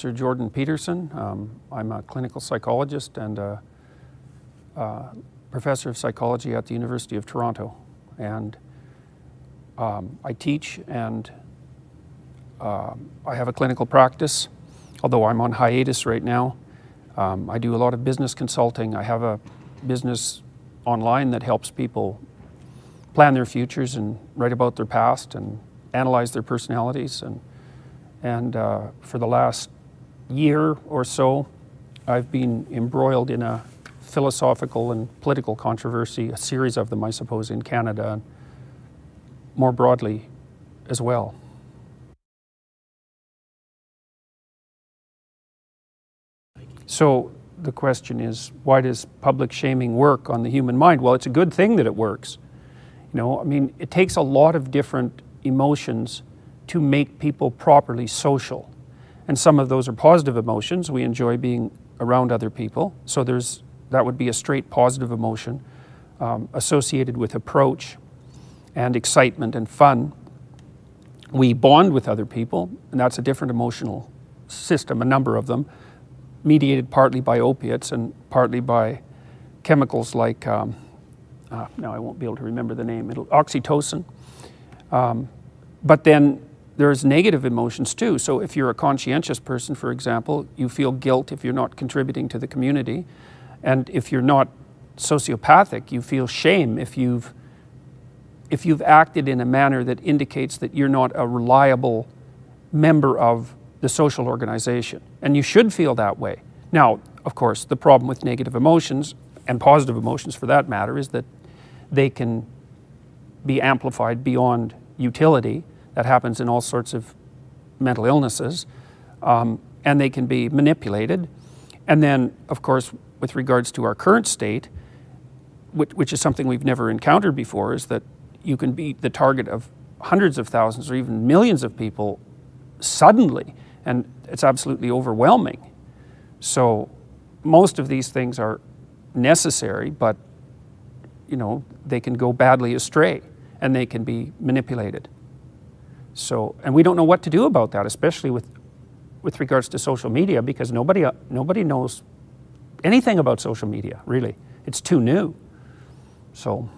Professor Jordan Peterson. I'm a clinical psychologist and a professor of psychology at the University of Toronto. And I teach and I have a clinical practice, although I'm on hiatus right now. I do a lot of business consulting. I have a business online that helps people plan their futures and write about their past and analyze their personalities. And for the last year or so, I've been embroiled in a philosophical and political controversy, a series of them, I suppose, in Canada and more broadly as well. So the question is, why does public shaming work on the human mind? Well, it's a good thing that it works. You know, I mean, it takes a lot of different emotions to make people properly social. And some of those are positive emotions. We enjoy being around other people. So that would be a straight positive emotion associated with approach and excitement and fun. We bond with other people, and that's a different emotional system, a number of them, mediated partly by opiates and partly by chemicals like, now I won't be able to remember the name, oxytocin. But then there's negative emotions too. So if you're a conscientious person, for example, you feel guilt if you're not contributing to the community. And if you're not sociopathic, you feel shame if you've acted in a manner that indicates that you're not a reliable member of the social organization. And you should feel that way. Now, of course, the problem with negative emotions, and positive emotions for that matter, is that they can be amplified beyond utility. That happens in all sorts of mental illnesses. And they can be manipulated. And then, of course, with regards to our current state, which is something we've never encountered before, is that you can be the target of hundreds of thousands or even millions of people suddenly, and it's absolutely overwhelming. So most of these things are necessary, but you know, they can go badly astray and they can be manipulated. So, and we don't know what to do about that, especially with regards to social media, because nobody knows anything about social media, really. It's too new. So.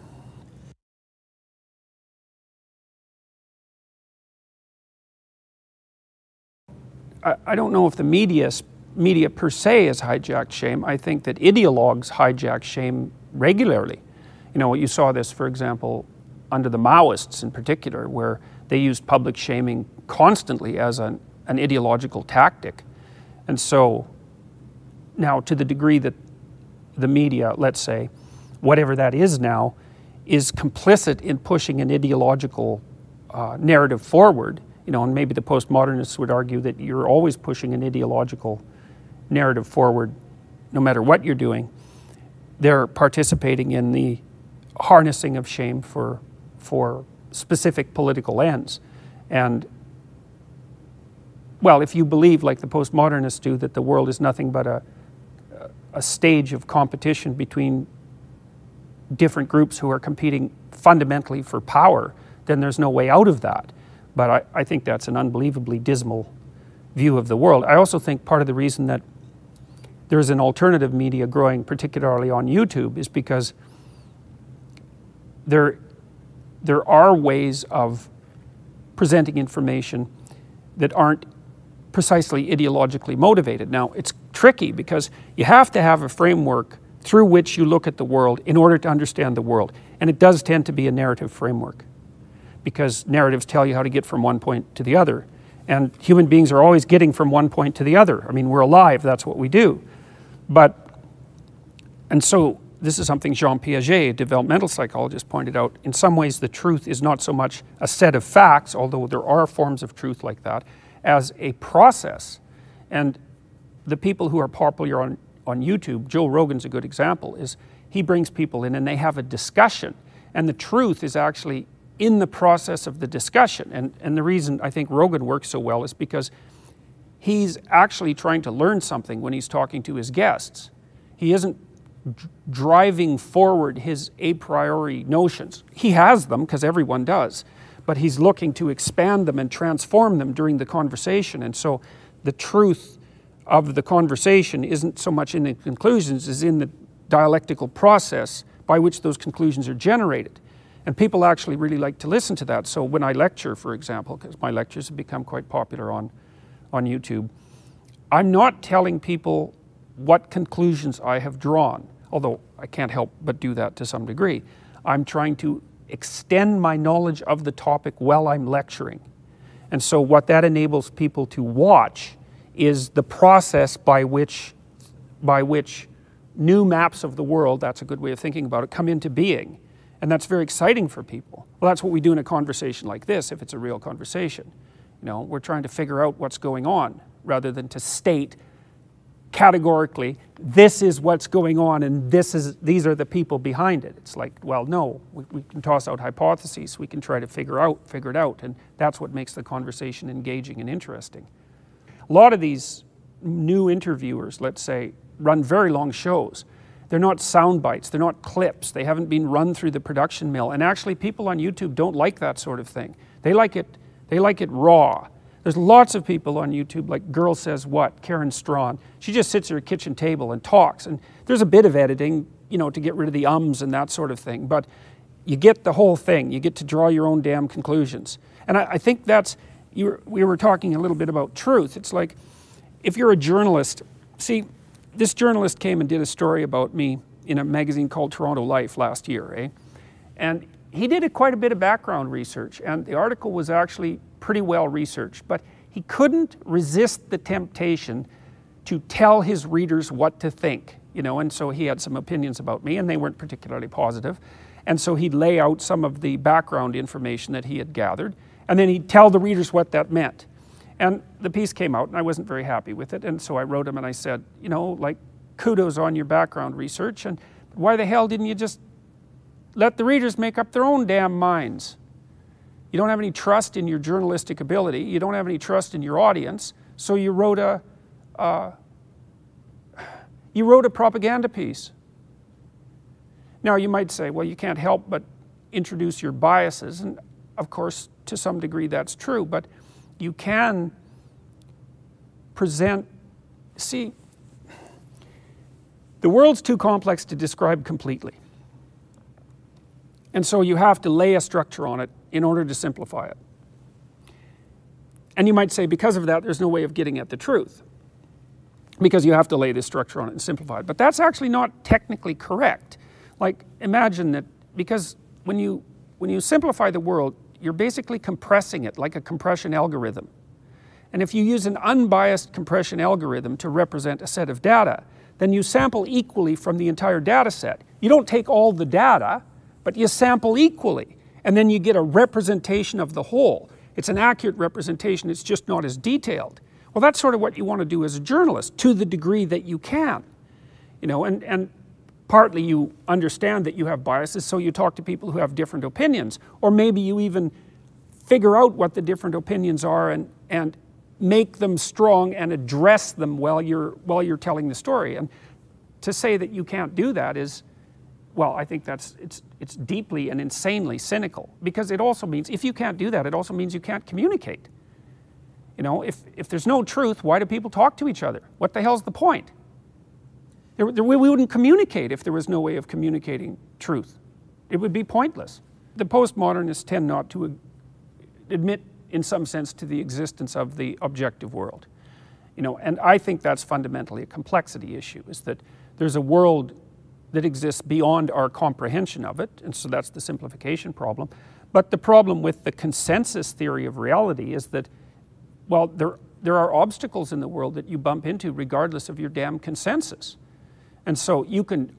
I don't know if the media per se has hijacked shame. I think that ideologues hijack shame regularly. You know, you saw this, for example, under the Maoists in particular, where they used public shaming constantly as an ideological tactic. And so now, to the degree that the media, let's say, whatever that is now, is complicit in pushing an ideological narrative forward, you know, and maybe the postmodernists would argue that you're always pushing an ideological narrative forward no matter what you're doing. They're participating in the harnessing of shame for specific political ends. And, well, if you believe, like the postmodernists do, that the world is nothing but a stage of competition between different groups who are competing fundamentally for power, then there's no way out of that. But I think that's an unbelievably dismal view of the world. I also think part of the reason that there's an alternative media growing, particularly on YouTube, is because there are ways of presenting information that aren't precisely ideologically motivated. Now, it's tricky because you have to have a framework through which you look at the world in order to understand the world. And it does tend to be a narrative framework, because narratives tell you how to get from one point to the other. And human beings are always getting from one point to the other. I mean, we're alive, that's what we do. And so this is something Jean Piaget, a developmental psychologist, pointed out. In some ways, the truth is not so much a set of facts, although there are forms of truth like that, as a process. And the people who are popular on YouTube, Joe Rogan's a good example, is he brings people in and they have a discussion. And the truth is actually in the process of the discussion. And the reason I think Rogan works so well is because he's actually trying to learn something when he's talking to his guests. He isn't driving forward his a priori notions. He has them, because everyone does, but he's looking to expand them and transform them during the conversation. And so the truth of the conversation isn't so much in the conclusions as in the dialectical process by which those conclusions are generated. And people actually really like to listen to that. So when I lecture, for example, because my lectures have become quite popular on YouTube, I'm not telling people what conclusions I have drawn, although I can't help but do that to some degree. I'm trying to extend my knowledge of the topic while I'm lecturing. And so what that enables people to watch is the process by which new maps of the world, that's a good way of thinking about it, come into being. And that's very exciting for people. Well, that's what we do in a conversation like this, if it's a real conversation. You know, we're trying to figure out what's going on, rather than to state categorically, this is what's going on and these are the people behind it. It's like, well, no, we can toss out hypotheses, we can try to figure it out, and that's what makes the conversation engaging and interesting. A lot of these new interviewers, let's say, run very long shows. They're not sound bites, they're not clips, they haven't been run through the production mill, and actually people on YouTube don't like that sort of thing. They like it raw. There's lots of people on YouTube, like Girl Says What, Karen Strawn. She just sits at her kitchen table and talks, and there's a bit of editing, you know, to get rid of the ums and that sort of thing, but you get the whole thing. You get to draw your own damn conclusions. And I think that's, we were talking a little bit about truth. It's like, if you're a journalist, see, this journalist came and did a story about me in a magazine called Toronto Life last year, eh? And he did quite a bit of background research, and the article was actually pretty well researched, but he couldn't resist the temptation to tell his readers what to think, you know, and so he had some opinions about me, and they weren't particularly positive, and so he'd lay out some of the background information that he had gathered, and then he'd tell the readers what that meant. And the piece came out, and I wasn't very happy with it, and so I wrote him and I said, you know, like, kudos on your background research, and why the hell didn't you just let the readers make up their own damn minds? You don't have any trust in your journalistic ability, you don't have any trust in your audience, so you wrote a propaganda piece. Now you might say, well, you can't help but introduce your biases, and of course to some degree that's true, but you can present, see, the world's too complex to describe completely. And so you have to lay a structure on it in order to simplify it. And you might say, because of that, there's no way of getting at the truth, because you have to lay this structure on it and simplify it. But that's actually not technically correct. Like, imagine that, because when you simplify the world, you're basically compressing it like a compression algorithm. And if you use an unbiased compression algorithm to represent a set of data, then you sample equally from the entire data set. You don't take all the data, but you sample equally, and then you get a representation of the whole. It's an accurate representation, it's just not as detailed. Well, that's sort of what you want to do as a journalist, to the degree that you can. You know, and partly you understand that you have biases, so you talk to people who have different opinions, or maybe you even figure out what the different opinions are and make them strong and address them while you're telling the story. And to say that you can't do that is, well, I think it's deeply and insanely cynical, because it also means, if you can't do that, it also means you can't communicate. You know, if there's no truth, why do people talk to each other? What the hell's the point? We wouldn't communicate if there was no way of communicating truth. It would be pointless. The postmodernists tend not to admit, in some sense, to the existence of the objective world. You know, and I think that's fundamentally a complexity issue, is that there's a world that exists beyond our comprehension of it, and so that's the simplification problem. But the problem with the consensus theory of reality is that, well, there are obstacles in the world that you bump into regardless of your damn consensus. And so you can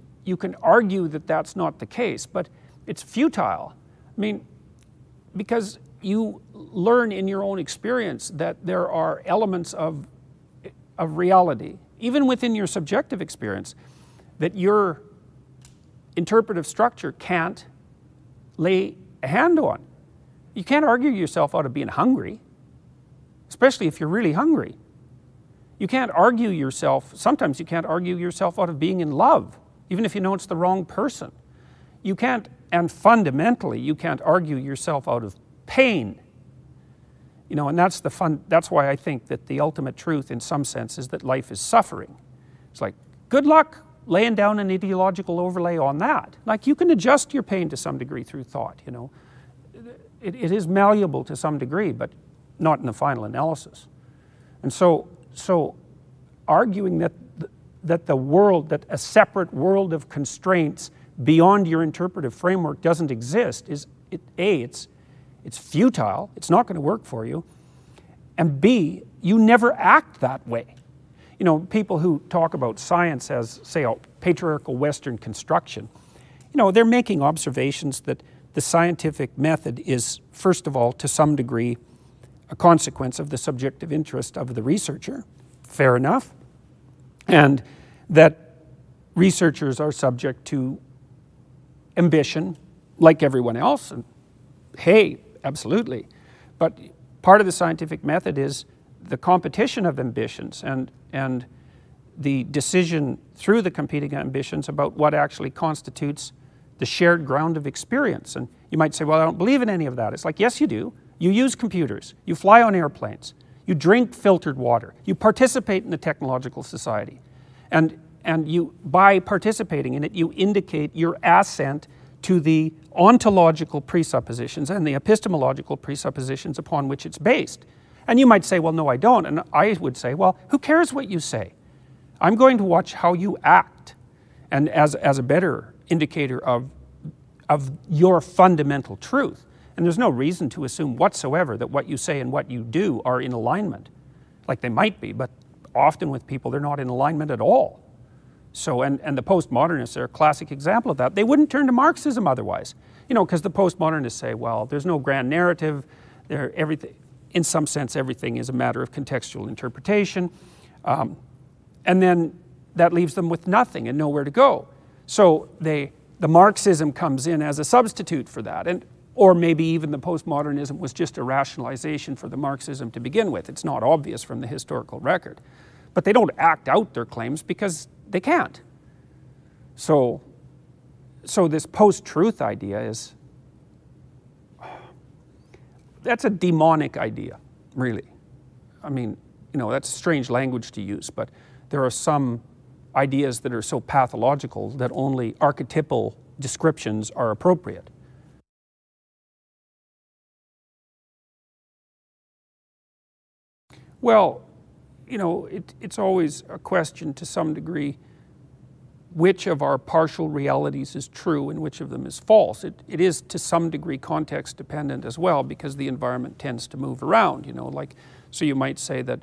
argue that that's not the case, but it's futile. I mean, because you learn in your own experience that there are elements of reality, even within your subjective experience, that your interpretive structure can't lay a hand on. You can't argue yourself out of being hungry, especially if you're really hungry. You can't argue yourself, sometimes you can't argue yourself out of being in love, even if you know it's the wrong person. You can't, and fundamentally, you can't argue yourself out of pain. You know, and that's the fun, that's why I think that the ultimate truth in some sense is that life is suffering. It's like, good luck laying down an ideological overlay on that. Like, you can adjust your pain to some degree through thought, you know. It is malleable to some degree, but not in the final analysis. And so arguing that the world, that a separate world of constraints beyond your interpretive framework doesn't exist is, it's futile, it's not going to work for you, and B, you never act that way. You know, people who talk about science as, say, a patriarchal Western construction, you know, they're making observations that the scientific method is, first of all, to some degree, a consequence of the subjective interest of the researcher. Fair enough. And that researchers are subject to ambition like everyone else. And hey, absolutely. But part of the scientific method is the competition of ambitions and the decision through the competing ambitions about what actually constitutes the shared ground of experience. And you might say, well, I don't believe in any of that. It's like, yes, you do. You use computers. You fly on airplanes. You drink filtered water. You participate in the technological society. And you, by participating in it, you indicate your assent to the ontological presuppositions and the epistemological presuppositions upon which it's based. And you might say, well, no, I don't. And I would say, well, who cares what you say? I'm going to watch how you act, and as a better indicator of your fundamental truth. And there's no reason to assume whatsoever that what you say and what you do are in alignment. Like, they might be, but often with people they're not in alignment at all. So, and the postmodernists are a classic example of that. They wouldn't turn to Marxism otherwise. You know, because the postmodernists say, well, there's no grand narrative, everything, in some sense everything is a matter of contextual interpretation. And then that leaves them with nothing and nowhere to go. So the Marxism comes in as a substitute for that. Or maybe even the postmodernism was just a rationalization for the Marxism to begin with. It's not obvious from the historical record. But they don't act out their claims because they can't. So this post-truth idea is, that's a demonic idea, really. I mean, you know, that's strange language to use, but there are some ideas that are so pathological that only archetypal descriptions are appropriate. Well, you know, it's always a question to some degree which of our partial realities is true and which of them is false. It is to some degree context dependent as well, because the environment tends to move around, you know, like, so you might say that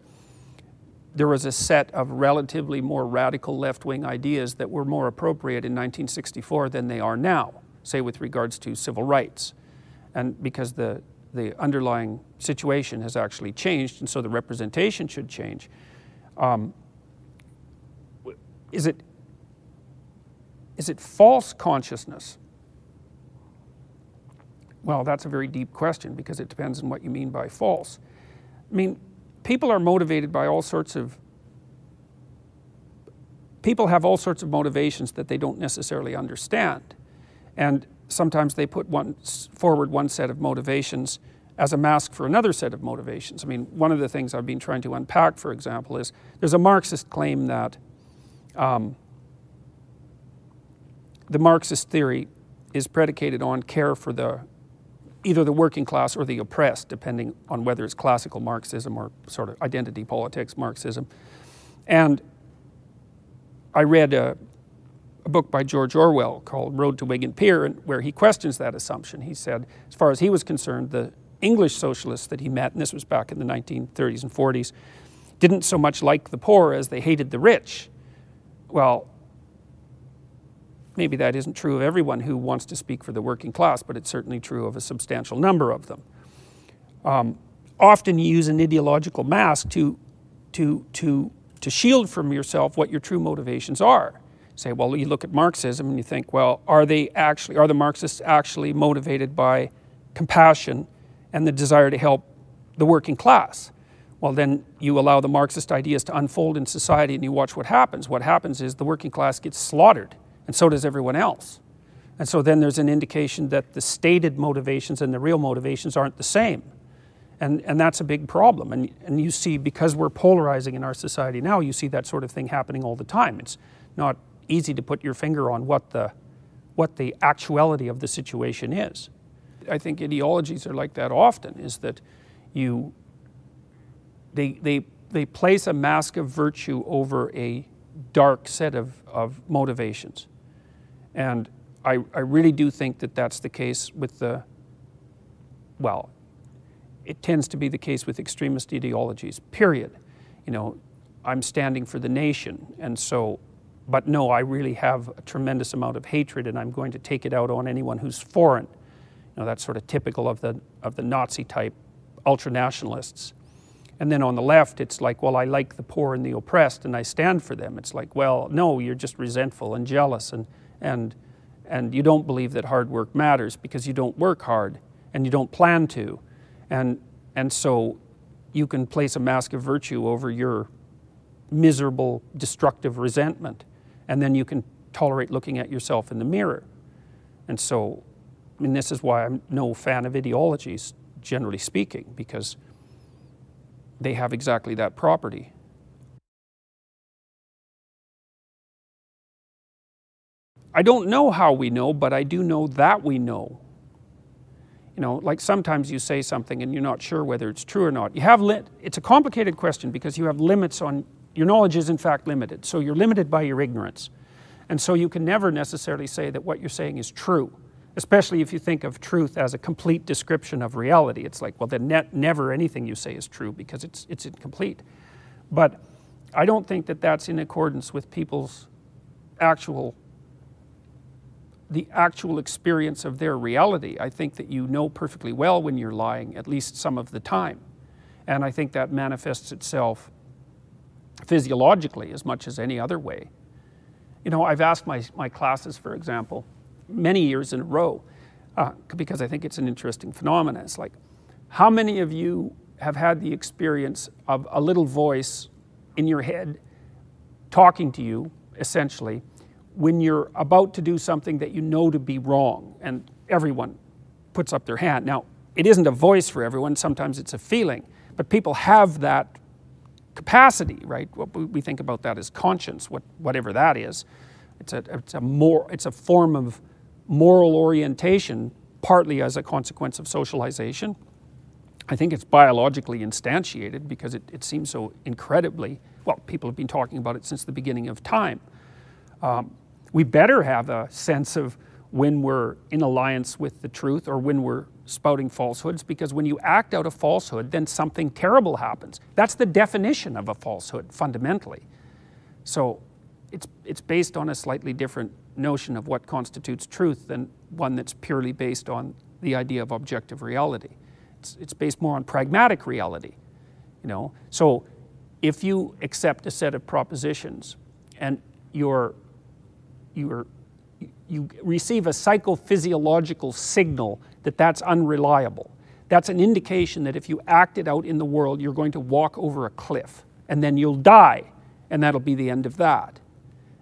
there was a set of relatively more radical left-wing ideas that were more appropriate in 1964 than they are now, say with regards to civil rights. And because the underlying situation has actually changed, and so the representation should change. Is it false consciousness? Well, that's a very deep question, because it depends on what you mean by false. I mean, people are motivated by all sorts of, people have all sorts of motivations that they don't necessarily understand. And sometimes they put forward one set of motivations as a mask for another set of motivations. I mean, one of the things I've been trying to unpack, for example, is there's a Marxist claim that the Marxist theory is predicated on care for either the working class or the oppressed, depending on whether it's classical Marxism or sort of identity politics Marxism. And I read a book by George Orwell called Road to Wigan Pier, where he questions that assumption. He said, as far as he was concerned, the English socialists that he met, and this was back in the 1930s and 40s, didn't so much like the poor as they hated the rich. Well, maybe that isn't true of everyone who wants to speak for the working class, but it's certainly true of a substantial number of them. Often you use an ideological mask to shield from yourself what your true motivations are. Say, well, you look at Marxism and you think, well, are the Marxists actually motivated by compassion and the desire to help the working class? Well, then you allow the Marxist ideas to unfold in society and you watch what happens. What happens is the working class gets slaughtered, and so does everyone else. And so then there's an indication that the stated motivations and the real motivations aren't the same. And that's a big problem. And you see, because we're polarizing in our society now, you see that sort of thing happening all the time. It's not easy to put your finger on what the actuality of the situation is. I think ideologies are like that often, is that they place a mask of virtue over a dark set of motivations. And I really do think that that's the case with well, it tends to be the case with extremist ideologies, period. You know, I'm standing for the nation, and so, but no, I really have a tremendous amount of hatred, and I'm going to take it out on anyone who's foreign. You know, that's sort of typical of the Nazi-type ultranationalists. And then on the left, it's like, well, I like the poor and the oppressed, and I stand for them. It's like, well, no, you're just resentful and jealous, and you don't believe that hard work matters because you don't work hard, and you don't plan to. And so you can place a mask of virtue over your miserable, destructive resentment, and then you can tolerate looking at yourself in the mirror. And so, I mean, this is why I'm no fan of ideologies, generally speaking, because they have exactly that property. I don't know how we know, but I do know that we know. You know, like sometimes you say something and you're not sure whether it's true or not. It's a complicated question because you have limits on, your knowledge is in fact limited. So you're limited by your ignorance. And so you can never necessarily say that what you're saying is true, especially if you think of truth as a complete description of reality. It's like, well, then never anything you say is true because it's incomplete. But I don't think that that's in accordance with people's the actual experience of their reality. I think that you know perfectly well when you're lying, at least some of the time. And I think that manifests itself physiologically as much as any other way. You know, I've asked my classes, for example, many years in a row, because I think it's an interesting phenomenon. It's like, how many of you have had the experience of a little voice in your head talking to you, essentially, when you're about to do something that you know to be wrong? And everyone puts up their hand. Now, it isn't a voice for everyone, sometimes it's a feeling, but people have that capacity, right? What we think about that as conscience, whatever that is. It's a form of moral orientation, partly as a consequence of socialization. I think it's biologically instantiated because it seems so incredibly, well, people have been talking about it since the beginning of time. We better have a sense of when we're in alliance with the truth or when we're spouting falsehoods, because when you act out a falsehood, then something terrible happens. That's the definition of a falsehood, fundamentally. So it's based on a slightly different notion of what constitutes truth than one that's purely based on the idea of objective reality. It's based more on pragmatic reality, you know. So if you accept a set of propositions and you receive a psychophysiological signal that that's unreliable, that's an indication that if you act it out in the world, you're going to walk over a cliff, and then you'll die, and that'll be the end of that.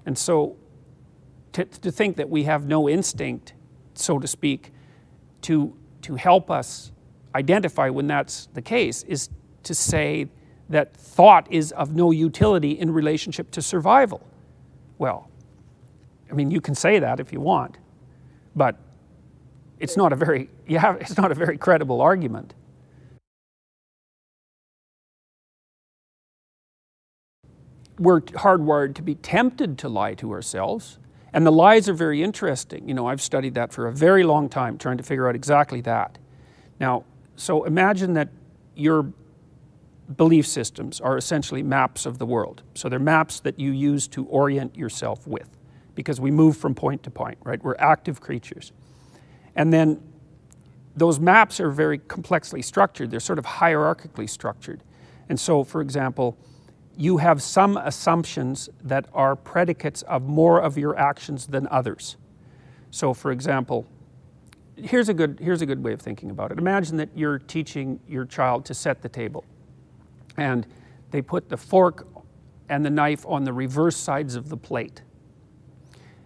And so to think that we have no instinct, so to speak, to help us identify when that's the case is to say that thought is of no utility in relationship to survival. Well, I mean, you can say that if you want, but it's not a very credible argument. We're hardwired to be tempted to lie to ourselves, and the lies are very interesting. You know, I've studied that for a very long time, trying to figure out exactly that. Now, so imagine that your belief systems are essentially maps of the world. So they're maps that you use to orient yourself with, because we move from point to point, right? We're active creatures. And then those maps are very complexly structured. They're sort of hierarchically structured. And so, for example, you have some assumptions that are predicates of more of your actions than others. So, for example, here's a good way of thinking about it. Imagine that you're teaching your child to set the table, and they put the fork and the knife on the reverse sides of the plate.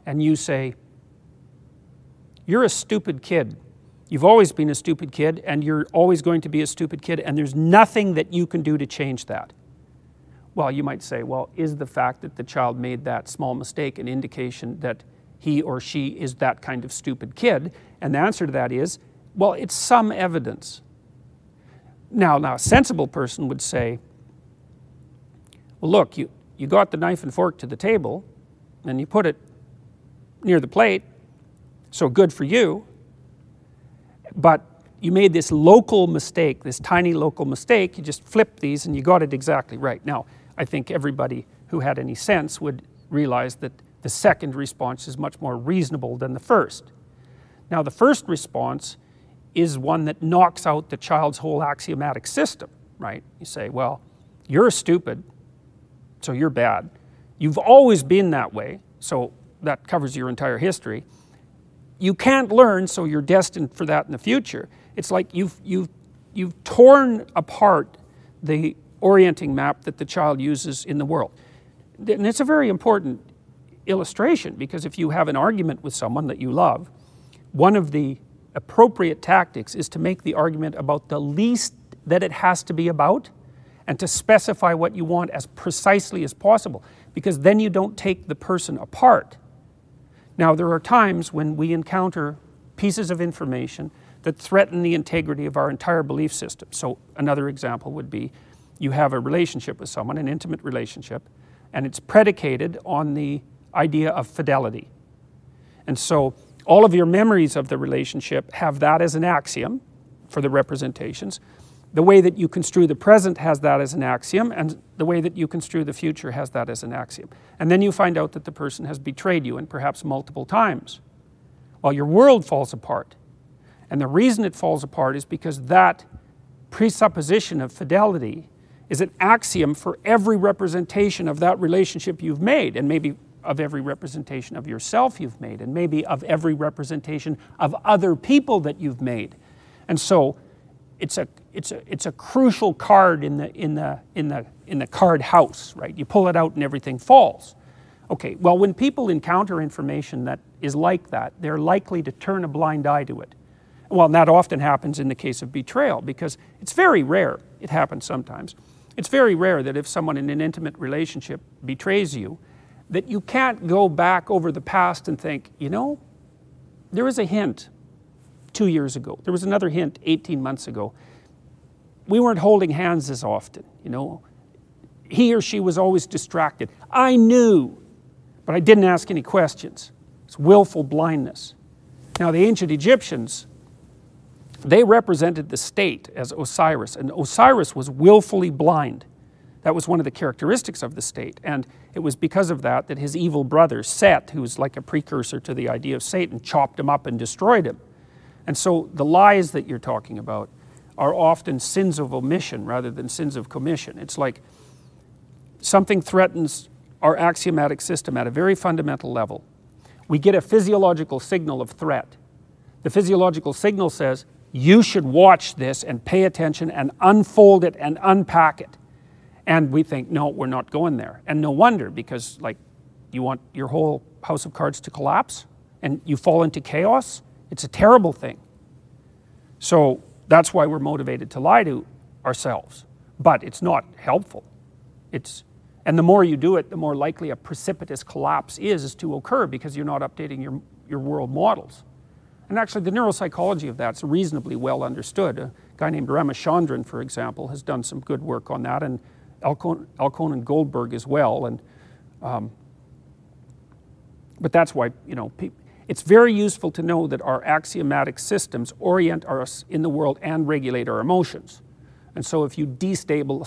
And you say, "You're a stupid kid. You've always been a stupid kid, and you're always going to be a stupid kid, and there's nothing that you can do to change that. Well, you might say, well, is the fact that the child made that small mistake an indication that he or she is that kind of stupid kid? And the answer to that is, well, it's some evidence. Now a sensible person would say, well, look, you got the knife and fork to the table, and you put it near the plate, so good for you. But you made this local mistake, this tiny local mistake. You just flipped these and you got it exactly right. Now, I think everybody who had any sense would realize that the second response is much more reasonable than the first. Now, the first response is one that knocks out the child's whole axiomatic system, right? You say, well, you're stupid, so you're bad. You've always been that way, so that covers your entire history. You can't learn, so you're destined for that in the future. It's like you've torn apart the orienting map that the child uses in the world. And it's a very important illustration, because if you have an argument with someone that you love, one of the appropriate tactics is to make the argument about the least that it has to be about, and to specify what you want as precisely as possible, because then you don't take the person apart. Now, there are times when we encounter pieces of information that threaten the integrity of our entire belief system. So another example would be, you have a relationship with someone, an intimate relationship, and it's predicated on the idea of fidelity. And so all of your memories of the relationship have that as an axiom for the representations. The way that you construe the present has that as an axiom, and the way that you construe the future has that as an axiom. And then you find out that the person has betrayed you, and perhaps multiple times. Well, your world falls apart. And the reason it falls apart is because that presupposition of fidelity is an axiom for every representation of that relationship you've made, and maybe of every representation of yourself you've made, and maybe of every representation of other people that you've made. And so it's a crucial card in the card house, right? You pull it out and everything falls. Okay, well, when people encounter information that is like that, they're likely to turn a blind eye to it. Well, and that often happens in the case of betrayal, because it's very rare, it happens sometimes, it's very rare that if someone in an intimate relationship betrays you, that you can't go back over the past and think, you know, there was a hint 2 years ago. There was another hint 18 months ago. We weren't holding hands as often, you know. He or she was always distracted. I knew, but I didn't ask any questions. It's willful blindness. Now, the ancient Egyptians, they represented the state as Osiris, and Osiris was willfully blind. That was one of the characteristics of the state, and it was because of that that his evil brother, Set, who was like a precursor to the idea of Satan, chopped him up and destroyed him. And so the lies that you're talking about are often sins of omission rather than sins of commission. It's like something threatens our axiomatic system at a very fundamental level. We get a physiological signal of threat. The physiological signal says, you should watch this and pay attention and unfold it and unpack it. And we think, no, we're not going there. And no wonder, because like, you want your whole house of cards to collapse and you fall into chaos? It's a terrible thing. So that's why we're motivated to lie to ourselves. But it's not helpful. And the more you do it, the more likely a precipitous collapse is to occur, because you're not updating your world models. And actually the neuropsychology of that's reasonably well understood. A guy named Ramachandran, for example, has done some good work on that, and Alconen Goldberg as well. And but that's why, you know, it's very useful to know that our axiomatic systems orient us in the world and regulate our emotions. And so if you destabilize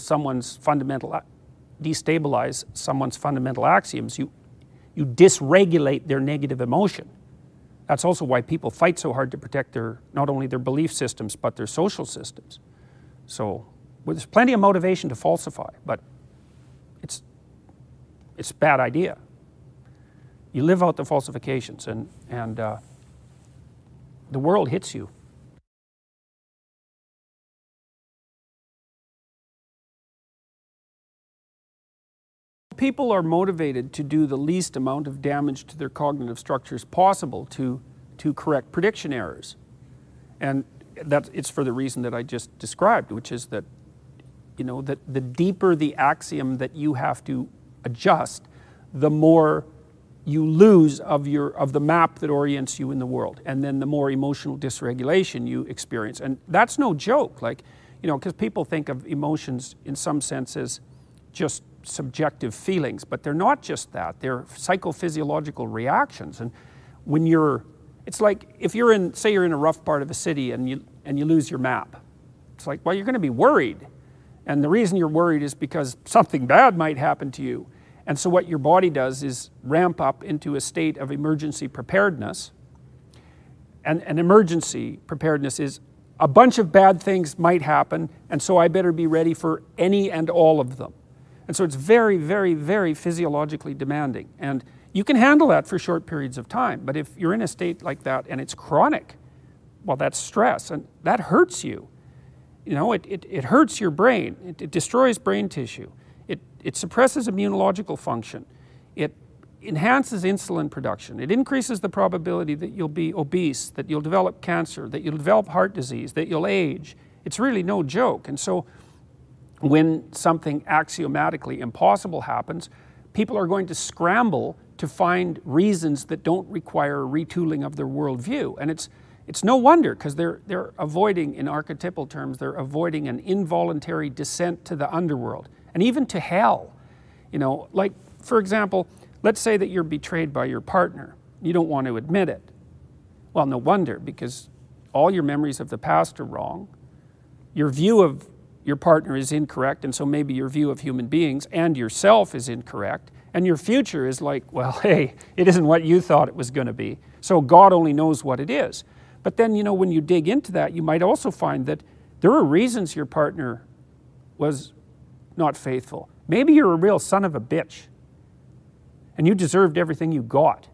someone's fundamental axioms, you dysregulate their negative emotion. That's also why people fight so hard to protect not only their belief systems, but their social systems. So there's plenty of motivation to falsify, but it's a bad idea. You live out the falsifications, and the world hits you. People are motivated to do the least amount of damage to their cognitive structures possible to correct prediction errors. And it's for the reason that I just described, which is that, you know, that the deeper the axiom that you have to adjust, the more you lose of the map that orients you in the world, and then the more emotional dysregulation you experience. And that's no joke, like, you know, because people think of emotions in some sense as just subjective feelings, but they're not just that. They're psychophysiological reactions. And when it's like if say you're in a rough part of a city and you lose your map. It's like, well, you're going to be worried. And the reason you're worried is because something bad might happen to you. And so what your body does is ramp up into a state of emergency preparedness. And an emergency preparedness is a bunch of bad things might happen, and so I better be ready for any and all of them. And so it's very, very, very physiologically demanding. And you can handle that for short periods of time, but if you're in a state like that and it's chronic, well, that's stress, and that hurts you. You know, it hurts your brain. It destroys brain tissue. It suppresses immunological function. It enhances insulin production. It increases the probability that you'll be obese, that you'll develop cancer, that you'll develop heart disease, that you'll age. It's really no joke. And so when something axiomatically impossible happens, people are going to scramble to find reasons that don't require a retooling of their worldview. And it's no wonder, because they're avoiding, in archetypal terms, they're avoiding an involuntary descent to the underworld, and even to hell. You know, like, for example, let's say that you're betrayed by your partner. You don't want to admit it. Well, no wonder, because all your memories of the past are wrong. Your view of your partner is incorrect, and so maybe your view of human beings and yourself is incorrect. And your future is like, well, hey, it isn't what you thought it was going to be. So God only knows what it is. But then, you know, when you dig into that, you might also find that there are reasons your partner was not faithful. Maybe you're a real son of a bitch, and you deserved everything you got.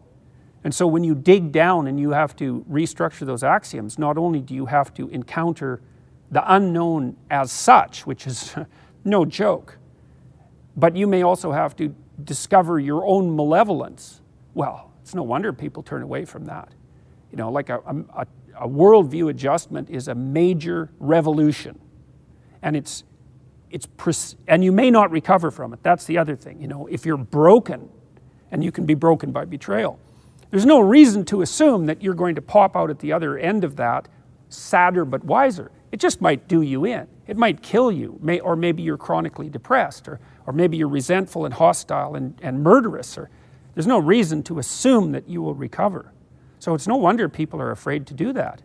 And so when you dig down and you have to restructure those axioms, not only do you have to encounter the unknown as such, which is no joke, but you may also have to discover your own malevolence. Well, it's no wonder people turn away from that. You know, like a worldview adjustment is a major revolution, and and you may not recover from it. That's the other thing. You know, if you're broken, and you can be broken by betrayal, there's no reason to assume that you're going to pop out at the other end of that sadder but wiser. It just might do you in. It might kill you, or maybe you're chronically depressed, or maybe you're resentful and hostile and murderous. Or there's no reason to assume that you will recover. So it's no wonder people are afraid to do that.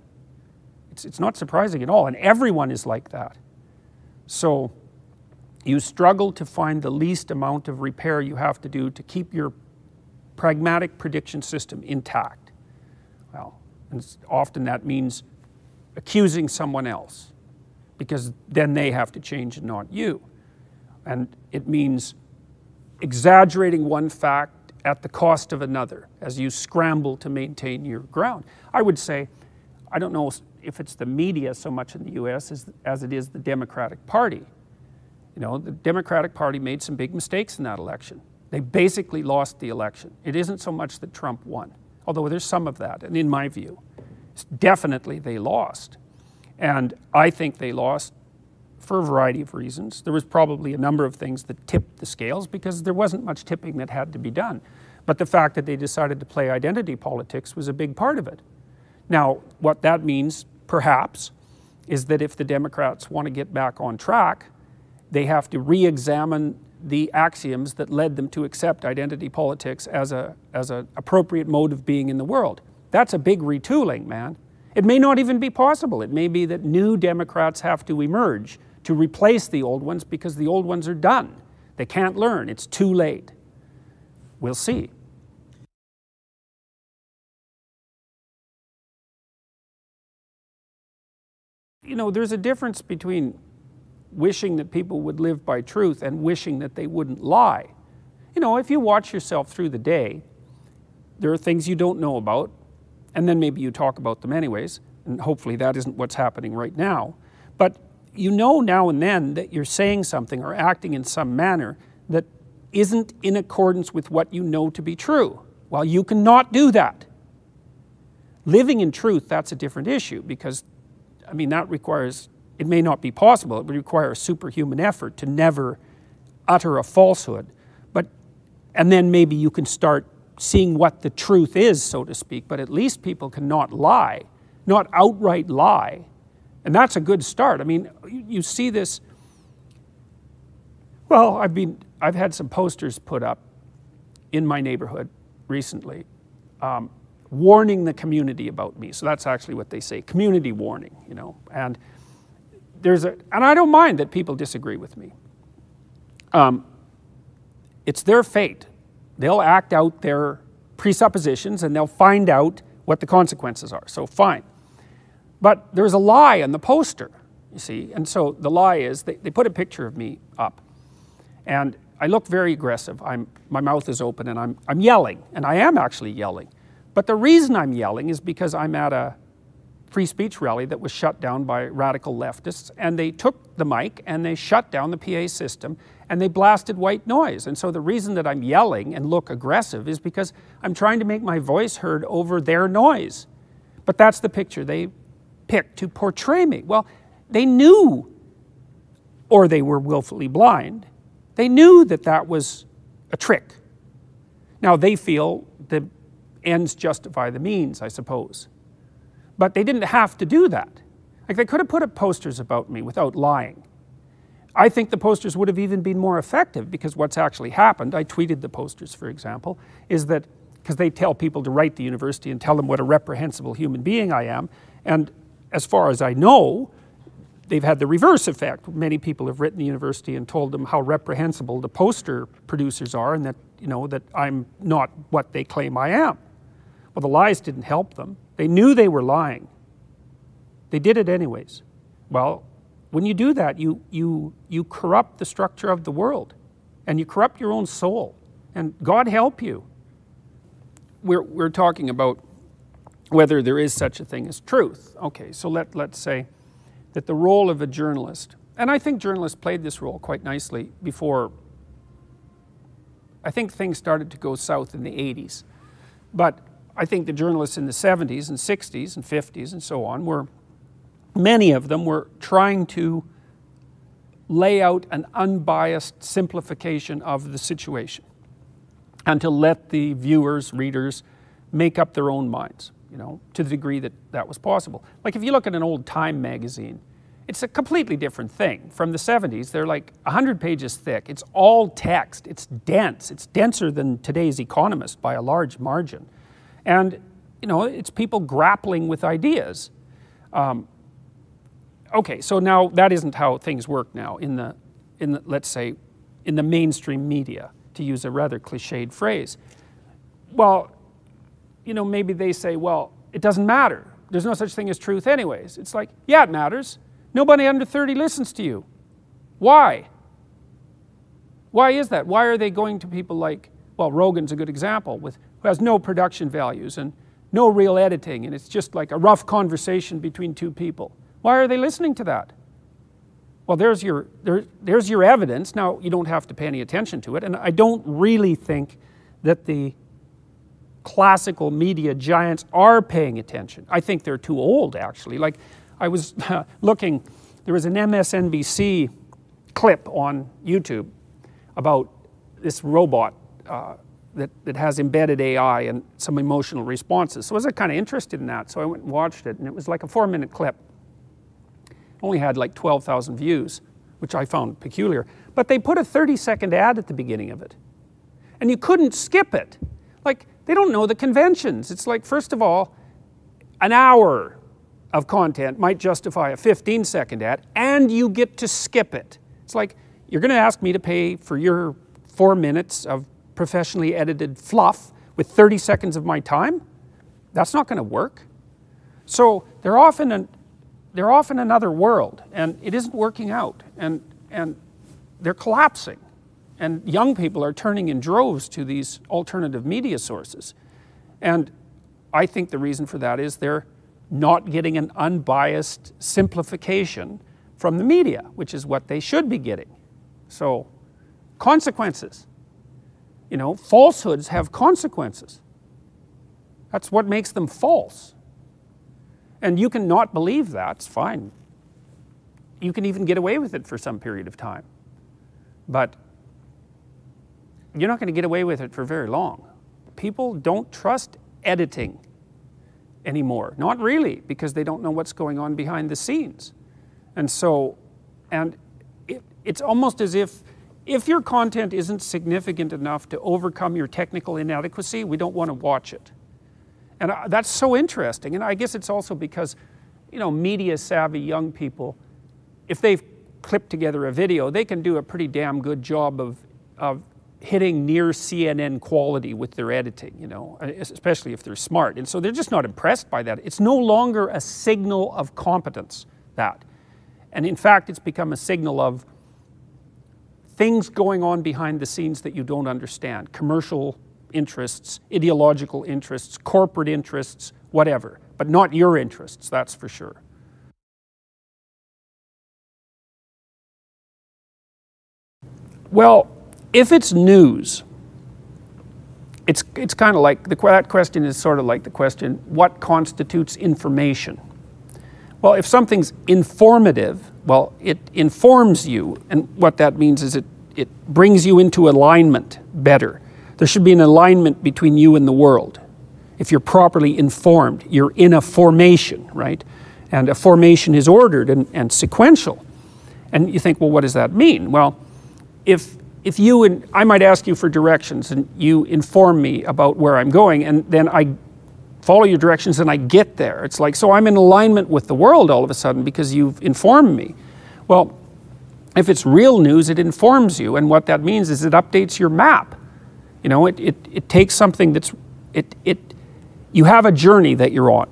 It's not surprising at all, and everyone is like that. So you struggle to find the least amount of repair you have to do to keep your pragmatic prediction system intact. Well, and often that means accusing someone else, because then they have to change and not you. And it means exaggerating one fact at the cost of another as you scramble to maintain your ground. I would say, I don't know if it's the media so much in the US as it is the Democratic Party. You know, the Democratic Party made some big mistakes in that election. They basically lost the election. It isn't so much that Trump won, although there's some of that, and in my view, definitely they lost. And I think they lost for a variety of reasons. There was probably a number of things that tipped the scales, because there wasn't much tipping that had to be done. But the fact that they decided to play identity politics was a big part of it. Now, what that means, perhaps, is that if the Democrats want to get back on track, they have to re-examine the axioms that led them to accept identity politics as an appropriate mode of being in the world. That's a big retooling, man. It may not even be possible. It may be that new Democrats have to emerge to replace the old ones, because the old ones are done. They can't learn. It's too late. We'll see. You know, there's a difference between wishing that people would live by truth and wishing that they wouldn't lie. You know, if you watch yourself through the day, there are things you don't know about, and then maybe you talk about them anyways, and hopefully that isn't what's happening right now. But you know now and then that you're saying something or acting in some manner that isn't in accordance with what you know to be true. Well, you cannot do that. Living in truth, that's a different issue, because I mean, that requires, it may not be possible, it would require a superhuman effort to never utter a falsehood. And then maybe you can start seeing what the truth is, so to speak, but at least people can not lie, not outright lie. And that's a good start. I mean, you see this, well, I've had some posters put up in my neighborhood recently, warning the community about me. So that's actually what they say, community warning, you know. And and I don't mind that people disagree with me. It's their fate. They'll act out their presuppositions and they'll find out what the consequences are. So fine. But there's a lie in the poster, you see. And so the lie is they put a picture of me up. And I look very aggressive. My mouth is open and I'm yelling. And I am actually yelling. But the reason I'm yelling is because I'm at a free speech rally that was shut down by radical leftists, and they took the mic and they shut down the PA system and they blasted white noise. And so the reason that I'm yelling and look aggressive is because I'm trying to make my voice heard over their noise. But that's the picture they picked to portray me. Well, they knew, or they were willfully blind, they knew that that was a trick. Now they feel the ends justify the means, I suppose. But they didn't have to do that. Like, they could have put up posters about me without lying. I think the posters would have even been more effective, because what's actually happened, I tweeted the posters, for example, is that, because they tell people to write the university and tell them what a reprehensible human being I am, and as far as I know, they've had the reverse effect. Many people have written the university and told them how reprehensible the poster producers are, and that, you know, that I'm not what they claim I am. Well, the lies didn't help them. They knew they were lying. They did it anyways. Well, when you do that, you corrupt the structure of the world, and you corrupt your own soul, and God help you. We're talking about whether there is such a thing as truth. Okay, so let's say that the role of a journalist, and I think journalists played this role quite nicely before, I think things started to go south in the 80s. But I think the journalists in the 70s and 60s and 50s and so on many of them were trying to lay out an unbiased simplification of the situation and to let the viewers, readers, make up their own minds, you know, to the degree that that was possible. Like, if you look at an old Time magazine, it's a completely different thing. From the 70s, they're like 100 pages thick. It's all text. It's dense. It's denser than today's Economist by a large margin. And, you know, it's people grappling with ideas. Okay, so now that isn't how things work now in the, let's say, in the mainstream media, to use a rather cliched phrase. Well, you know, maybe they say, well, it doesn't matter. There's no such thing as truth anyways. It's like, yeah, it matters. Nobody under 30 listens to you. Why? Why is that? Why are they going to people like, well, Rogan's a good example, who has no production values and no real editing, and it's just like a rough conversation between two people. Why are they listening to that? Well, there's your evidence. Now, you don't have to pay any attention to it, and I don't really think that the classical media giants are paying attention. I think they're too old, actually. Like, I was looking, there was an MSNBC clip on YouTube about this robot that has embedded AI and some emotional responses. So I was kind of interested in that, so I went and watched it, and it was like a 4-minute clip. Only had like 12,000 views, which I found peculiar. But they put a 30-second ad at the beginning of it. And you couldn't skip it. Like, they don't know the conventions. It's like, first of all, an hour of content might justify a 15-second ad, and you get to skip it. It's like, you're going to ask me to pay for your 4 minutes of professionally edited fluff with 30 seconds of my time? That's not going to work. So they're often another world, and it isn't working out, and they're collapsing. And young people are turning in droves to these alternative media sources. And I think the reason for that is they're not getting an unbiased simplification from the media, which is what they should be getting. So, consequences. You know, falsehoods have consequences. That's what makes them false. And you can not believe that, it's fine. You can even get away with it for some period of time. But you're not going to get away with it for very long. People don't trust editing anymore. Not really, because they don't know what's going on behind the scenes. And so, it's almost as if your content isn't significant enough to overcome your technical inadequacy, we don't want to watch it. And that's so interesting. And I guess it's also because, you know, media-savvy young people, if they've clipped together a video, they can do a pretty damn good job of hitting near CNN quality with their editing, you know, especially if they're smart. And so they're just not impressed by that. It's no longer a signal of competence, that. And in fact, it's become a signal of things going on behind the scenes that you don't understand. Commercial interests, ideological interests, corporate interests, whatever. But not your interests, that's for sure. Well, if it's news, it's kind of like, that question is sort of like the question, what constitutes information? Well, if something's informative, well, it informs you, and what that means is it brings you into alignment better. There should be an alignment between you and the world. If you're properly informed, you're in a formation, right? And a formation is ordered and sequential. And you think, well, what does that mean? Well, if you and I might ask you for directions and you inform me about where I'm going, and then I follow your directions and I get there. It's like, so I'm in alignment with the world all of a sudden because you've informed me. Well, if it's real news, it informs you, and what that means is it updates your map. You know, it takes something that's, you have a journey that you're on,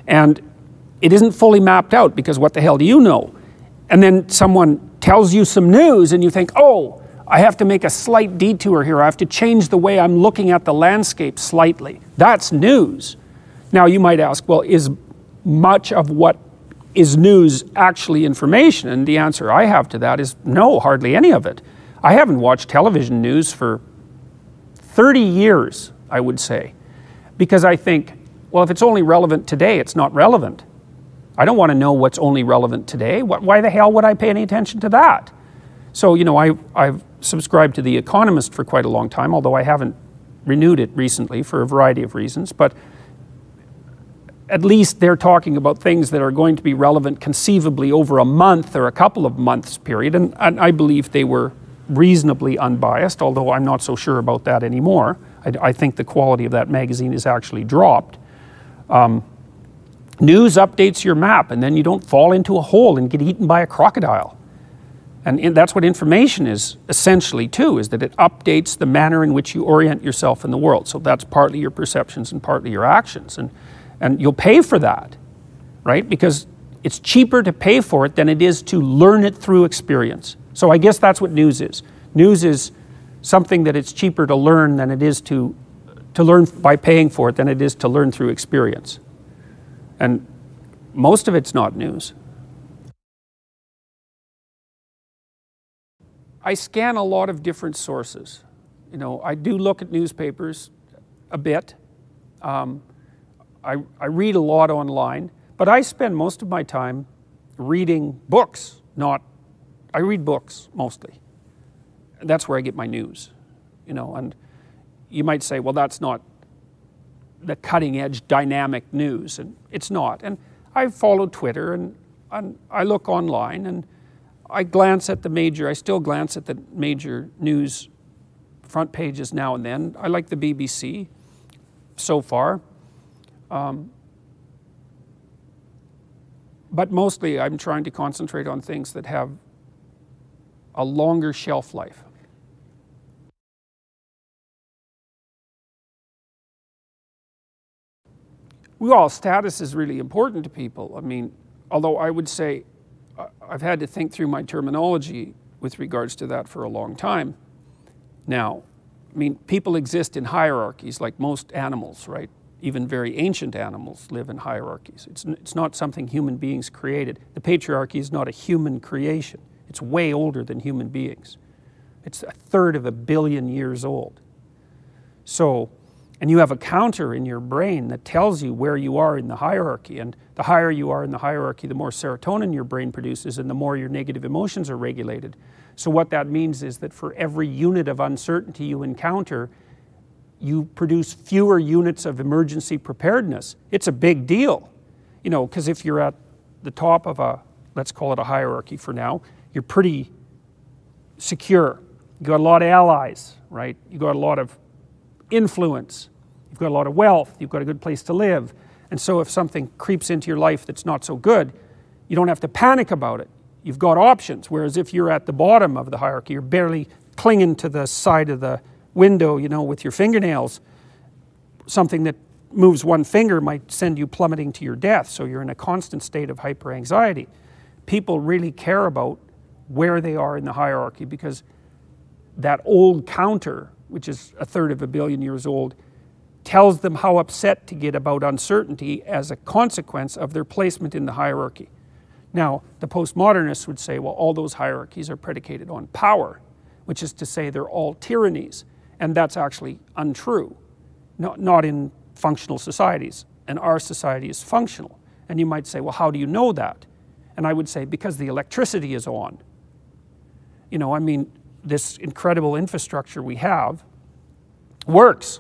and it isn't fully mapped out because what the hell do you know? And then someone tells you some news and you think, oh, I have to make a slight detour here. I have to change the way I'm looking at the landscape slightly. That's news. Now you might ask, well, is much of what is news actually information? And the answer I have to that is no, hardly any of it. I haven't watched television news for 30 years, I would say, because I think, well, if it's only relevant today, it's not relevant. I don't want to know what's only relevant today. Why the hell would I pay any attention to that? So, you know, I've subscribed to The Economist for quite a long time, although I haven't renewed it recently for a variety of reasons. But at least they're talking about things that are going to be relevant conceivably over a month or a couple of months period. And I believe they were reasonably unbiased, although I'm not so sure about that anymore. I think the quality of that magazine is actually dropped. News updates your map, and then you don't fall into a hole and get eaten by a crocodile. And that's what information is essentially too, is that it updates the manner in which you orient yourself in the world. So that's partly your perceptions and partly your actions. And you'll pay for that, right? Because it's cheaper to pay for it than it is to learn it through experience. So I guess that's what news is. News is something that it's cheaper to learn than it is to learn by paying for it than it is to learn through experience. And most of it's not news. I scan a lot of different sources. You know, I do look at newspapers a bit. I read a lot online, but I spend most of my time reading books, I read books mostly. That's where I get my news, you know, and you might say, well, that's not the cutting edge dynamic news, and it's not. And I follow Twitter and I look online and I still glance at the major news front pages now and then. I like the BBC so far. But mostly I'm trying to concentrate on things that have a longer shelf life. Well, status is really important to people. I mean, although I would say I've had to think through my terminology with regards to that for a long time. Now, I mean, people exist in hierarchies like most animals, right? Even very ancient animals live in hierarchies. It's not something human beings created. The patriarchy is not a human creation. It's way older than human beings. It's 1/3 of a billion years old. So And you have a counter in your brain that tells you where you are in the hierarchy. And the higher you are in the hierarchy, the more serotonin your brain produces and the more your negative emotions are regulated. So what that means is that for every unit of uncertainty you encounter, you produce fewer units of emergency preparedness. It's a big deal, you know, because if you're at the top of a, let's call it a hierarchy for now, you're pretty secure. You got a lot of allies, right? You got a lot of influence. You've got a lot of wealth. You've got a good place to live. And so if something creeps into your life that's not so good, you don't have to panic about it. You've got options. Whereas if you're at the bottom of the hierarchy, you're barely clinging to the side of the window, you know, with your fingernails, something that moves one finger might send you plummeting to your death. So you're in a constant state of hyperanxiety. People really care about where they are in the hierarchy because that old counter, which is 1/3 of a billion years old, tells them how upset to get about uncertainty as a consequence of their placement in the hierarchy. Now, the postmodernists would say, well, all those hierarchies are predicated on power, which is to say they're all tyrannies. And that's actually untrue, not in functional societies. And our society is functional. And you might say, well, how do you know that? And I would say, because the electricity is on. You know, I mean, this incredible infrastructure we have works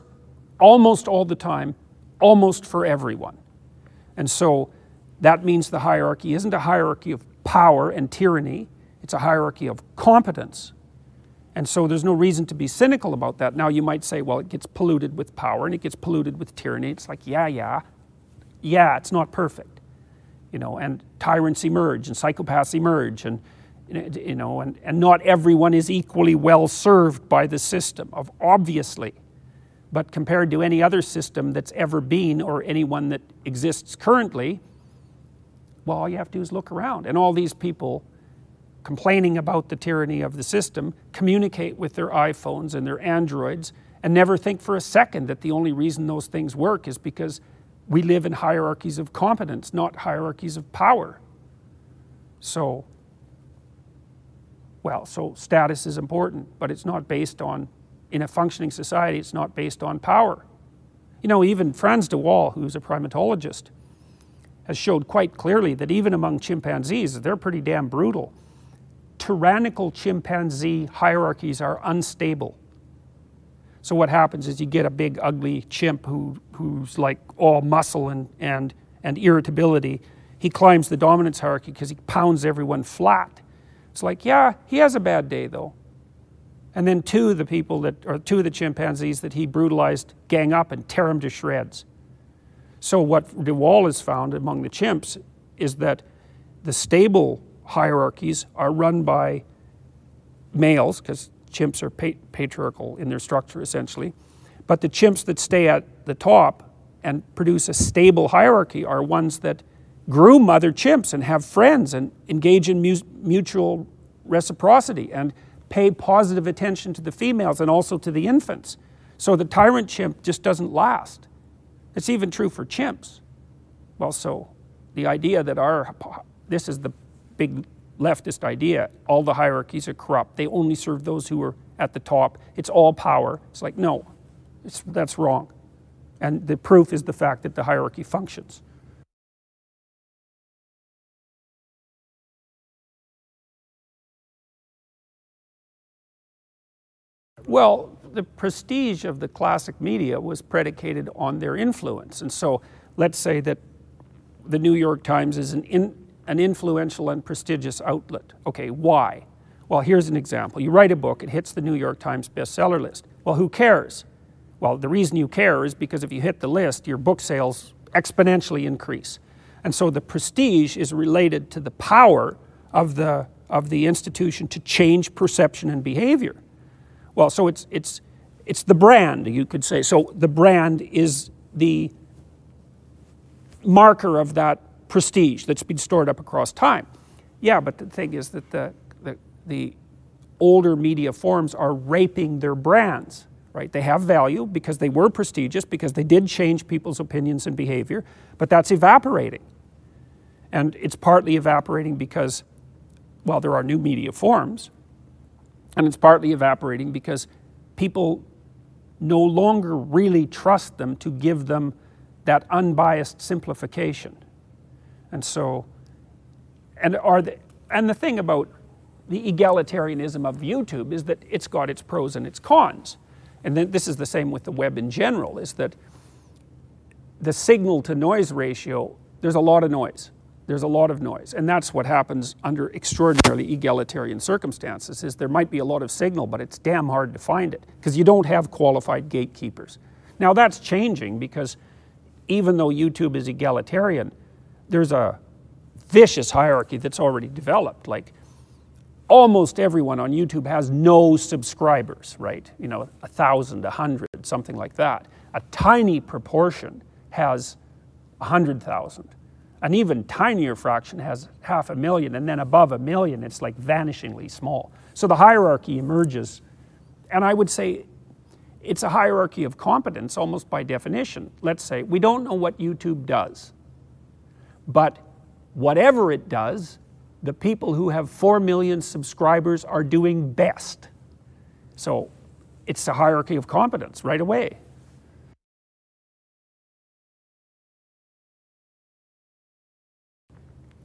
almost all the time, almost for everyone. And so that means the hierarchy isn't a hierarchy of power and tyranny, it's a hierarchy of competence. And so there's no reason to be cynical about that. Now you might say, well, it gets polluted with power and it gets polluted with tyranny. It's like, yeah, it's not perfect. You know, and tyrants emerge and psychopaths emerge and, you know, and not everyone is equally well served by the system, obviously. But compared to any other system that's ever been or anyone that exists currently, well, all you have to do is look around. And all these people complaining about the tyranny of the system communicate with their iPhones and their Androids and never think for a second that the only reason those things work is because we live in hierarchies of competence, not hierarchies of power. So, well, so status is important, but it's not based on, in a functioning society, it's not based on power. You know, even Frans de Waal, who's a primatologist, has showed quite clearly that even among chimpanzees, they're pretty damn brutal. Tyrannical chimpanzee hierarchies are unstable. So what happens is you get a big ugly chimp who's like all muscle and irritability. He climbs the dominance hierarchy because he pounds everyone flat. It's like, yeah, he has a bad day though. And then two of the chimpanzees that he brutalized gang up and tear him to shreds. So what de Waal has found among the chimps is that the stable hierarchies are run by males, because chimps are patriarchal in their structure essentially, but the chimps that stay at the top and produce a stable hierarchy are ones that groom other chimps and have friends and engage in mutual reciprocity and pay positive attention to the females and also to the infants. So the tyrant chimp just doesn't last. It's even true for chimps. Well, so the idea that this is the big leftist idea, all the hierarchies are corrupt, they only serve those who are at the top, it's all power. It's like, no, that's wrong. And the proof is the fact that the hierarchy functions. Well, the prestige of the classic media was predicated on their influence. And so let's say that the New York Times is an influential and prestigious outlet. Okay, why? Well, here's an example. You write a book, it hits the New York Times bestseller list. Well, who cares? Well, the reason you care is because if you hit the list, your book sales exponentially increase. And so the prestige is related to the power of the institution to change perception and behavior. Well, so it's the brand, you could say. So the brand is the marker of that prestige that's been stored up across time. Yeah, but the thing is that the older media forms are raping their brands, right? They have value because they were prestigious, because they did change people's opinions and behavior, but that's evaporating. And it's partly evaporating because, well, there are new media forms, and it's partly evaporating because people no longer really trust them to give them that unbiased simplification. And so, and the thing about the egalitarianism of YouTube is that it's got its pros and its cons. And then this is the same with the web in general, is that the signal to noise ratio, there's a lot of noise. There's a lot of noise. And that's what happens under extraordinarily egalitarian circumstances, is there might be a lot of signal, but it's damn hard to find it because you don't have qualified gatekeepers. Now that's changing because even though YouTube is egalitarian, there's a vicious hierarchy that's already developed. Like almost everyone on YouTube has no subscribers, right? You know, 1,000, 100, something like that. A tiny proportion has 100,000. An even tinier fraction has 500,000, and then above 1 million, it's like vanishingly small. So the hierarchy emerges, and I would say it's a hierarchy of competence almost by definition. Let's say we don't know what YouTube does, but whatever it does, the people who have 4 million subscribers are doing best. So it's a hierarchy of competence right away.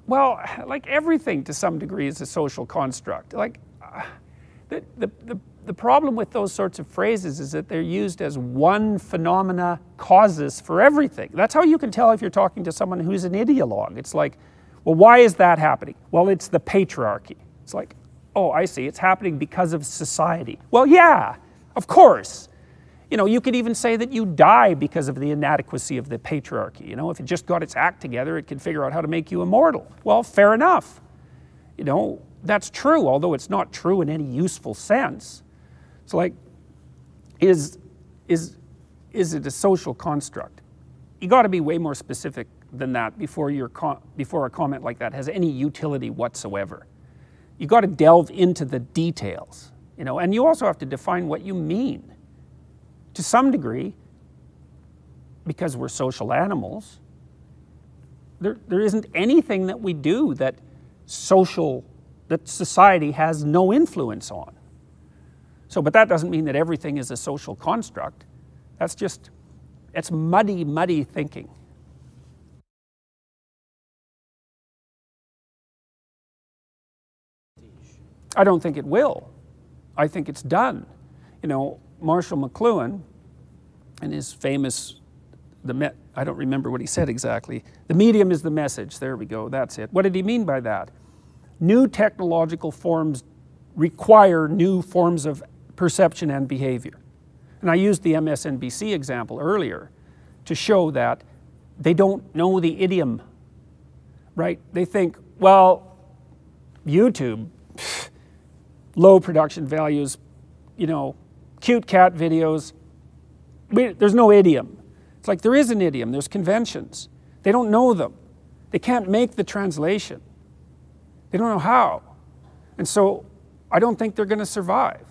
Well, like everything to some degree is a social construct. Like the problem with those sorts of phrases is that they're used as one phenomena causes for everything. That's how you can tell if you're talking to someone who's an ideologue. It's like, well, why is that happening? Well, it's the patriarchy. It's like, oh, I see, it's happening because of society. Well, yeah, of course. You know, you could even say that you die because of the inadequacy of the patriarchy. You know, if it just got its act together, it could figure out how to make you immortal. Well, fair enough. You know, that's true, although it's not true in any useful sense. So like, is it a social construct? You got to be way more specific than that before a comment like that has any utility whatsoever. You got to delve into the details, you know, and you also have to define what you mean. To some degree, because we're social animals, there isn't anything that we do that society has no influence on. So, but that doesn't mean that everything is a social construct. That's just, it's muddy, muddy thinking. I don't think it will. I think it's done. You know, Marshall McLuhan, and his famous, I don't remember what he said exactly. The medium is the message. There we go. That's it. What did he mean by that? New technological forms require new forms of perception and behavior. And I used the MSNBC example earlier to show that they don't know the idiom, right? They think, well, YouTube, low production values, you know, cute cat videos, there's no idiom. It's like there is an idiom, there's conventions. They don't know them. They can't make the translation. They don't know how. And so I don't think they're going to survive.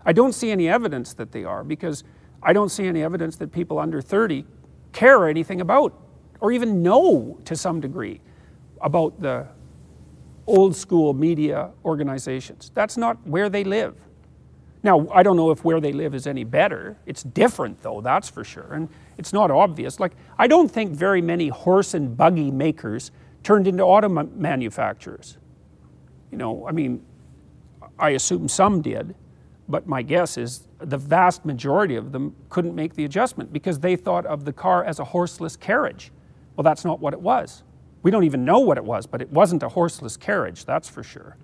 I don't see any evidence that they are, because I don't see any evidence that people under 30 care anything about, or even know to some degree, about the old school media organizations. That's not where they live. Now, I don't know if where they live is any better. It's different though, that's for sure. And it's not obvious. Like, I don't think very many horse and buggy makers turned into auto manufacturers. You know, I mean, I assume some did, but my guess is the vast majority of them couldn't make the adjustment because they thought of the car as a horseless carriage. Well, that's not what it was. We don't even know what it was, but it wasn't a horseless carriage, that's for sure.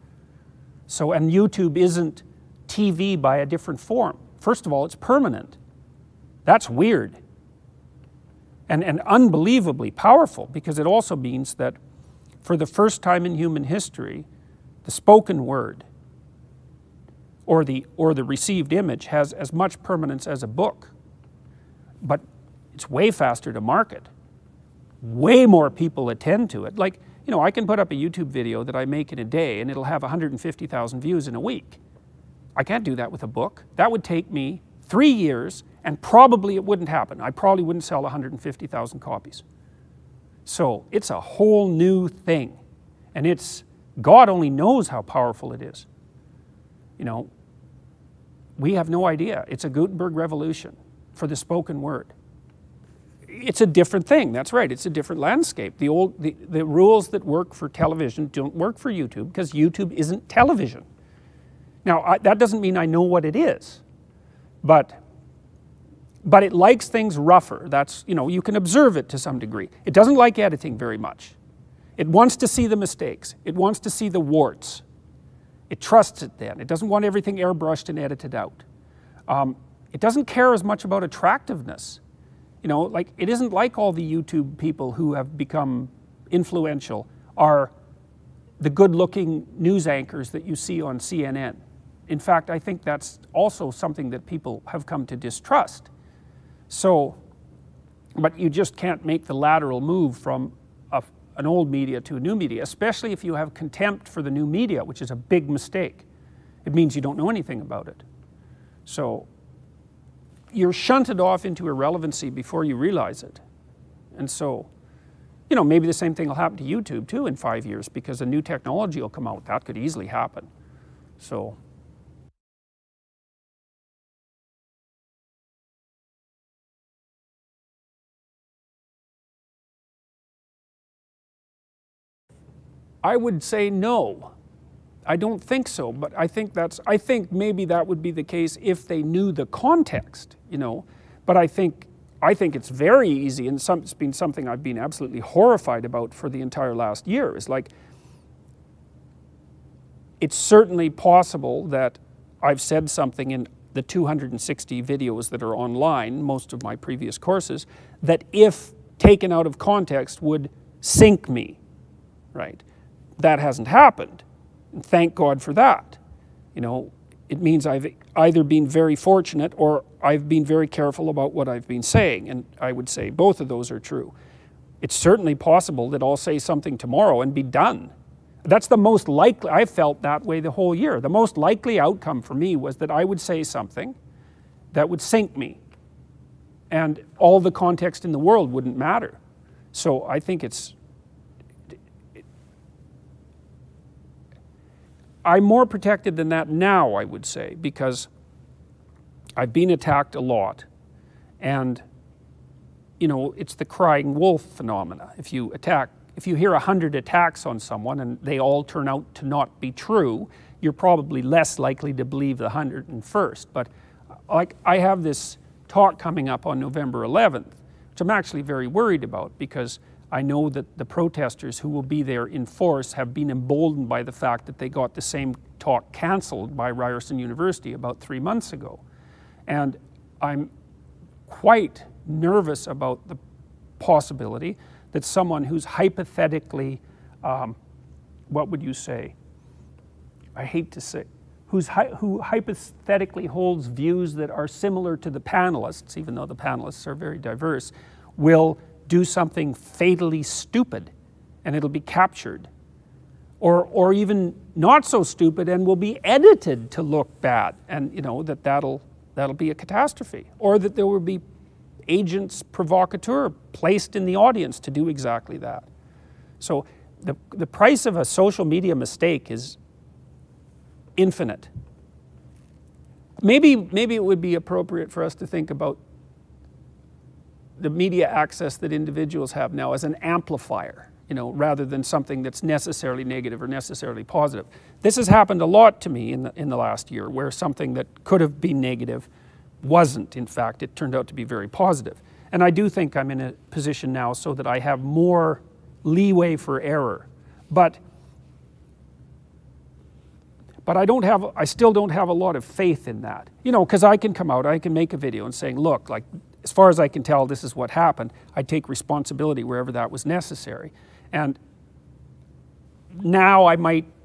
So, and YouTube isn't TV by a different form. First of all, it's permanent. That's weird. And unbelievably powerful, because it also means that for the first time in human history, the spoken word or the received image has as much permanence as a book. But it's way faster to market. Way more people attend to it. Like, you know, I can put up a YouTube video that I make in a day and it'll have 150,000 views in a week. I can't do that with a book. That would take me 3 years, and probably it wouldn't happen. I probably wouldn't sell 150,000 copies. So it's a whole new thing. And it's, God only knows how powerful it is. You know, We have no idea. It's a Gutenberg revolution for the spoken word. It's a different thing, that's right, it's a different landscape. The rules that work for television don't work for YouTube because YouTube isn't television. Now, that doesn't mean I know what it is, but it likes things rougher. That's, you know, you can observe it to some degree. It doesn't like editing very much. It wants to see the mistakes. It wants to see the warts. It trusts it then. It doesn't want everything airbrushed and edited out. It doesn't care as much about attractiveness. You know, like, it isn't like all the YouTube people who have become influential are the good-looking news anchors that you see on CNN. In fact, I think that's also something that people have come to distrust. So, but you just can't make the lateral move from an old media to a new media, especially if you have contempt for the new media, which is a big mistake. It means you don't know anything about it. So you're shunted off into irrelevancy before you realize it. And so, you know, maybe the same thing will happen to YouTube too in 5 years because a new technology will come out. That could easily happen. So. I would say no. I don't think so, but I think maybe that would be the case if they knew the context, you know. But I think it's very easy, and it's been something I've been absolutely horrified about for the entire last year, is like, it's certainly possible that I've said something in the 260 videos that are online, most of my previous courses, that if taken out of context would sink me, right? That hasn't happened, and thank God for that. You know, it means I've either been very fortunate or I've been very careful about what I've been saying, and I would say both of those are true. It's certainly possible that I'll say something tomorrow and be done. That's the most likely. I've felt that way the whole year. The most likely outcome for me was that I would say something that would sink me, and all the context in the world wouldn't matter. So I think I'm more protected than that now, I would say, because I've been attacked a lot. And, you know, it's the crying wolf phenomena. If you hear 100 attacks on someone and they all turn out to not be true, you're probably less likely to believe the 101st. But like, I have this talk coming up on November 11th, which I'm actually very worried about because I know that the protesters who will be there in force have been emboldened by the fact that they got the same talk canceled by Ryerson University about 3 months ago. And I'm quite nervous about the possibility that someone who's hypothetically, what would you say? I hate to say, who hypothetically holds views that are similar to the panelists, even though the panelists are very diverse, will do something fatally stupid and it'll be captured. Or even not so stupid and will be edited to look bad, and you know, that'll be a catastrophe. Or that there will be agents provocateur placed in the audience to do exactly that. So the price of a social media mistake is infinite. Maybe it would be appropriate for us to think about the media access that individuals have now as an amplifier, you know, rather than something that's necessarily negative or necessarily positive. This has happened a lot to me in the last year, where something that could have been negative wasn't. In fact, it turned out to be very positive. And I do think I'm in a position now so that I have more leeway for error. But I still don't have a lot of faith in that. You know, because I can come out, I can make a video and saying, look, like, as far as I can tell, this is what happened. I take responsibility wherever that was necessary. And now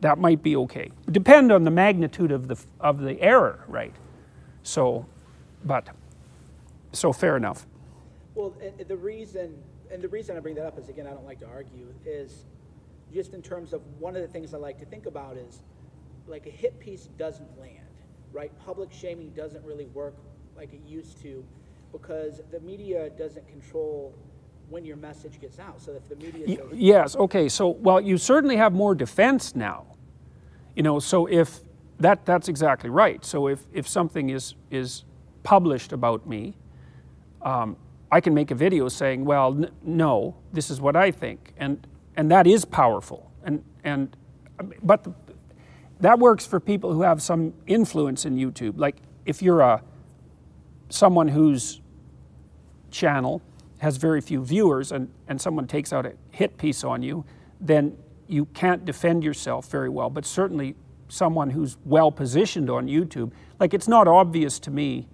that might be okay. Depend on the magnitude of the error, right? So fair enough. Well, and the reason I bring that up is, again, I don't like to argue, is just in terms of one of the things I like to think about is, like, a hit piece doesn't land, right? Public shaming doesn't really work like it used to, because the media doesn't control when your message gets out. So if the media yes, okay, so, well, you certainly have more defense now. You know, so if That's exactly right. So if something is published about me, I can make a video saying, well, no, this is what I think, and that is powerful. But that works for people who have some influence in YouTube. Like if you're someone whose channel has very few viewers and someone takes out a hit piece on you, then you can't defend yourself very well. But certainly someone who's well positioned on YouTube, like it's not obvious to me,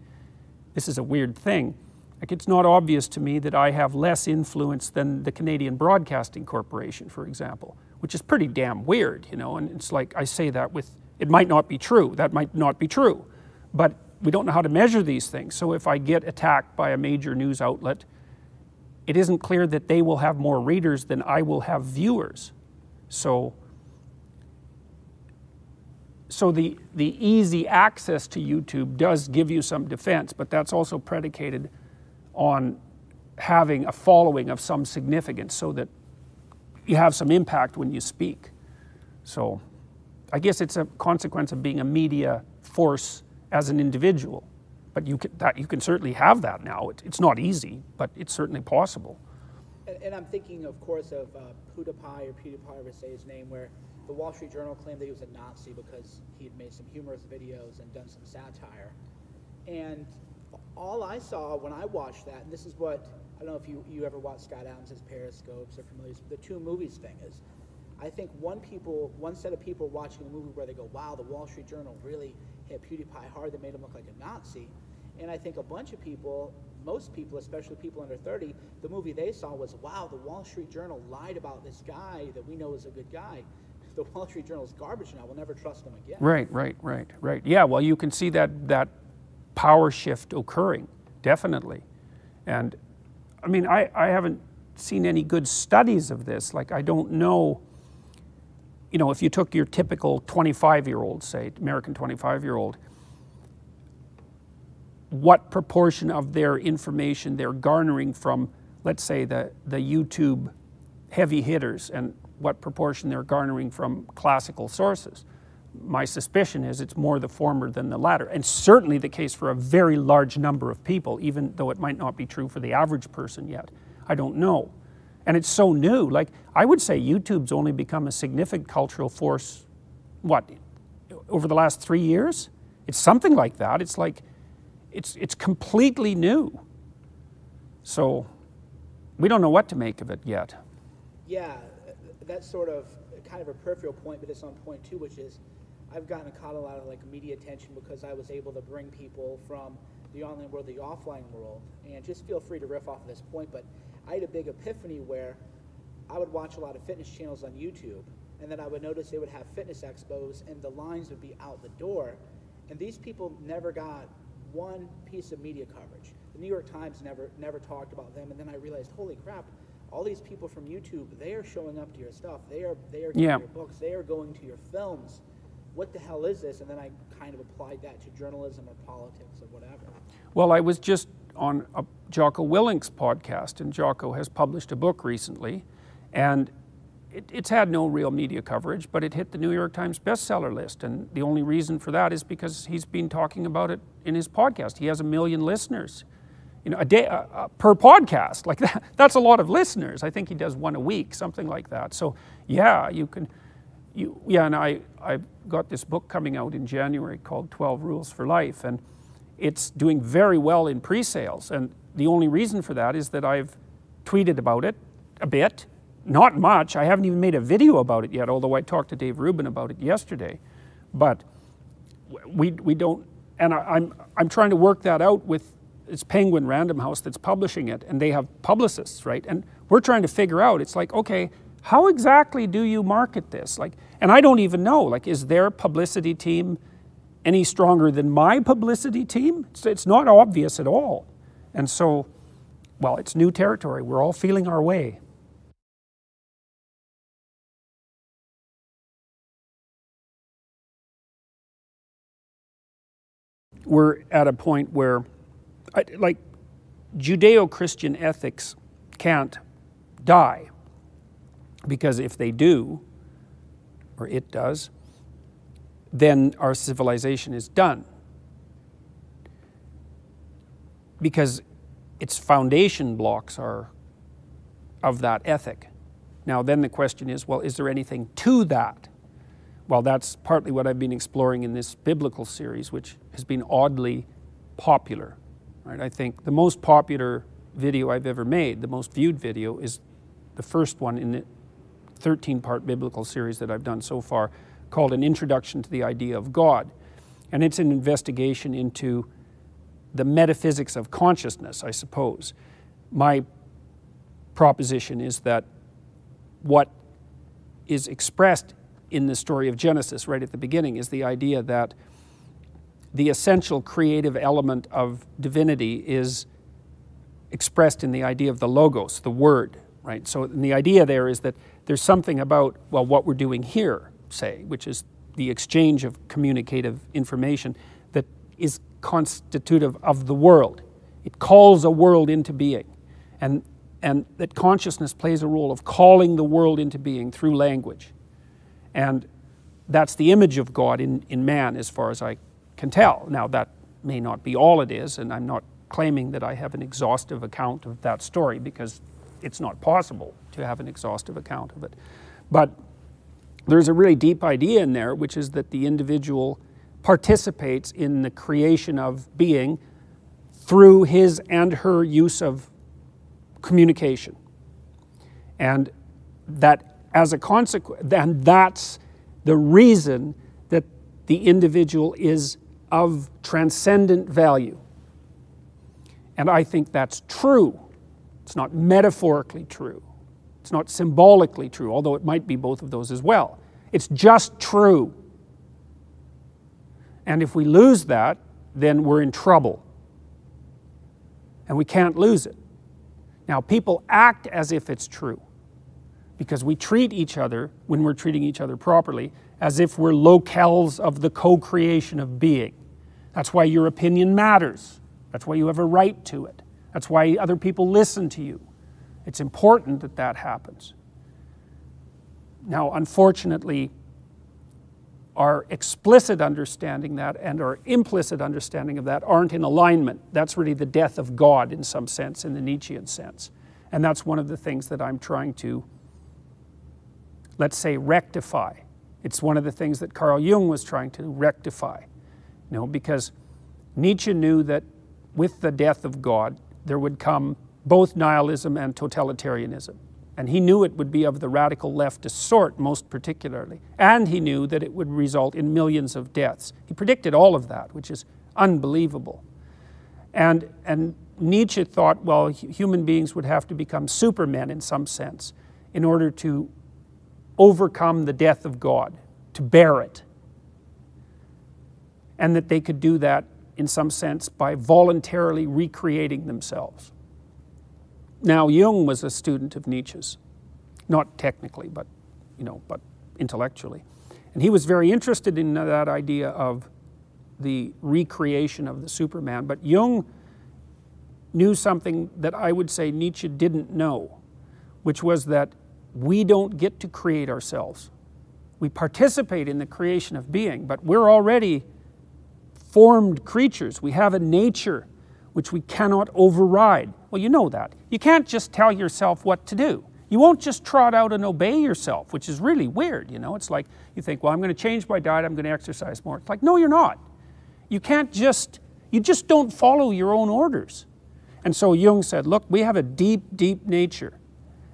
this is a weird thing, like it's not obvious to me that I have less influence than the Canadian Broadcasting Corporation, for example, which is pretty damn weird, you know, and it's like I say that with, it might not be true, that might not be true, but we don't know how to measure these things. So if I get attacked by a major news outlet, it isn't clear that they will have more readers than I will have viewers. So the easy access to YouTube does give you some defense, but that's also predicated on having a following of some significance so that you have some impact when you speak. So I guess it's a consequence of being a media force as an individual. But you can certainly have that now. It's not easy, but it's certainly possible. And I'm thinking, of course, of PewDiePie, or say his name, where the Wall Street Journal claimed that he was a Nazi because he had made some humorous videos and done some satire. And all I saw when I watched that, and this is what, I don't know if you ever watched Scott Adams' Periscopes or familiar, the two movies thing is, I think one set of people watching a movie where they go, wow, the Wall Street Journal really hit PewDiePie hard, that made him look like a Nazi. And I think a bunch of people, most people, especially people under 30, the movie they saw was, wow, the Wall Street Journal lied about this guy that we know is a good guy. The Wall Street Journal is garbage now. We'll never trust them again. Right. Yeah, well, you can see that power shift occurring, definitely. And, I mean, I haven't seen any good studies of this. Like, I don't know, you know, if you took your typical 25-year-old, say, American 25-year-old, what proportion of their information they're garnering from, let's say, the YouTube heavy hitters, and what proportion they're garnering from classical sources. My suspicion is it's more the former than the latter, and certainly the case for a very large number of people, even though it might not be true for the average person yet. I don't know. And it's so new. Like, I would say YouTube's only become a significant cultural force, what, over the last 3 years? It's something like that. It's like, it's completely new. So we don't know what to make of it yet. Yeah, that's sort of kind of a peripheral point, but it's on point too, which is I've gotten caught a lot of like media attention because I was able to bring people from the online world to the offline world. And just feel free to riff off of this point, but I had a big epiphany where I would watch a lot of fitness channels on YouTube, and then I would notice they would have fitness expos and the lines would be out the door, and these people never got one piece of media coverage. The New York Times never talked about them, and then I realized, holy crap, all these people from YouTube, they are showing up to your stuff, they are getting your books, they are going to your films. What the hell is this? And then I kind of applied that to journalism or politics or whatever. Well, I was just on a Jocko Willink's podcast, and Jocko has published a book recently, and it's had no real media coverage, but it hit the New York Times bestseller list, and the only reason for that is because he's been talking about it in his podcast. He has 1 million listeners, you know, a day per podcast. Like that's a lot of listeners. I think he does one a week, something like that. So yeah, and I've got this book coming out in January called 12 Rules for Life, and it's doing very well in pre-sales, and the only reason for that is that I've tweeted about it a bit. Not much. I haven't even made a video about it yet, although I talked to Dave Rubin about it yesterday. But we don't, and I'm trying to work that out with it's Penguin Random House that's publishing it, and they have publicists, right? And we're trying to figure out, it's like, okay, how exactly do you market this? Like, and I don't even know, like, is their publicity team any stronger than my publicity team? It's not obvious at all. And so, well, it's new territory. We're all feeling our way. We're at a point where, like, Judeo-Christian ethics can't die, because if they do, or it does, then our civilization is done. Because its foundation blocks are of that ethic. Now then the question is, well, is there anything to that? Well, that's partly what I've been exploring in this biblical series, which has been oddly popular. Right? I think the most popular video I've ever made, the most viewed video, is the first one in the 13-part biblical series that I've done so far, called An Introduction to the Idea of God. And it's an investigation into the metaphysics of consciousness, I suppose. My proposition is that what is expressed in the story of Genesis right at the beginning is the idea that the essential creative element of divinity is expressed in the idea of the logos, the word, right? So the idea there is that there's something about, well, what we're doing here, say, which is the exchange of communicative information, that is constitutive of the world. It calls a world into being. And that consciousness plays a role of calling the world into being through language. And that's the image of God in man, as far as I can tell. Now, that may not be all it is, and I'm not claiming that I have an exhaustive account of that story, because it's not possible to have an exhaustive account of it. But there's a really deep idea in there, which is that the individual participates in the creation of being through his and her use of communication. And that as a consequence, then that's the reason that the individual is of transcendent value. And I think that's true. It's not metaphorically true. It's not symbolically true, although it might be both of those as well. It's just true. And if we lose that, then we're in trouble. And we can't lose it. Now, people act as if it's true, because we treat each other, when we're treating each other properly, as if we're locales of the co-creation of being. That's why your opinion matters. That's why you have a right to it. That's why other people listen to you. It's important that that happens. Now, unfortunately, our explicit understanding that and our implicit understanding of that aren't in alignment. That's really the death of God in some sense, in the Nietzschean sense. And that's one of the things that I'm trying to, let's say, rectify. It's one of the things that Carl Jung was trying to rectify. You know, because Nietzsche knew that with the death of God, there would come both nihilism and totalitarianism. And he knew it would be of the radical leftist sort, most particularly. And he knew that it would result in millions of deaths. He predicted all of that, which is unbelievable. And Nietzsche thought, well, human beings would have to become supermen in some sense in order to overcome the death of God, to bear it. And that they could do that in some sense by voluntarily recreating themselves. Now, Jung was a student of Nietzsche's, not technically, but, but intellectually. And he was very interested in that idea of the recreation of the Superman. But Jung knew something that I would say Nietzsche didn't know, which was that we don't get to create ourselves. We participate in the creation of being, but we're already formed creatures. We have a nature which we cannot override. Well, you know that. You can't just tell yourself what to do. You won't just trot out and obey yourself, which is really weird, It's like you think, well, I'm going to change my diet, I'm going to exercise more. It's like, no, you're not. You just don't follow your own orders. And so Jung said, look, we have a deep, deep nature,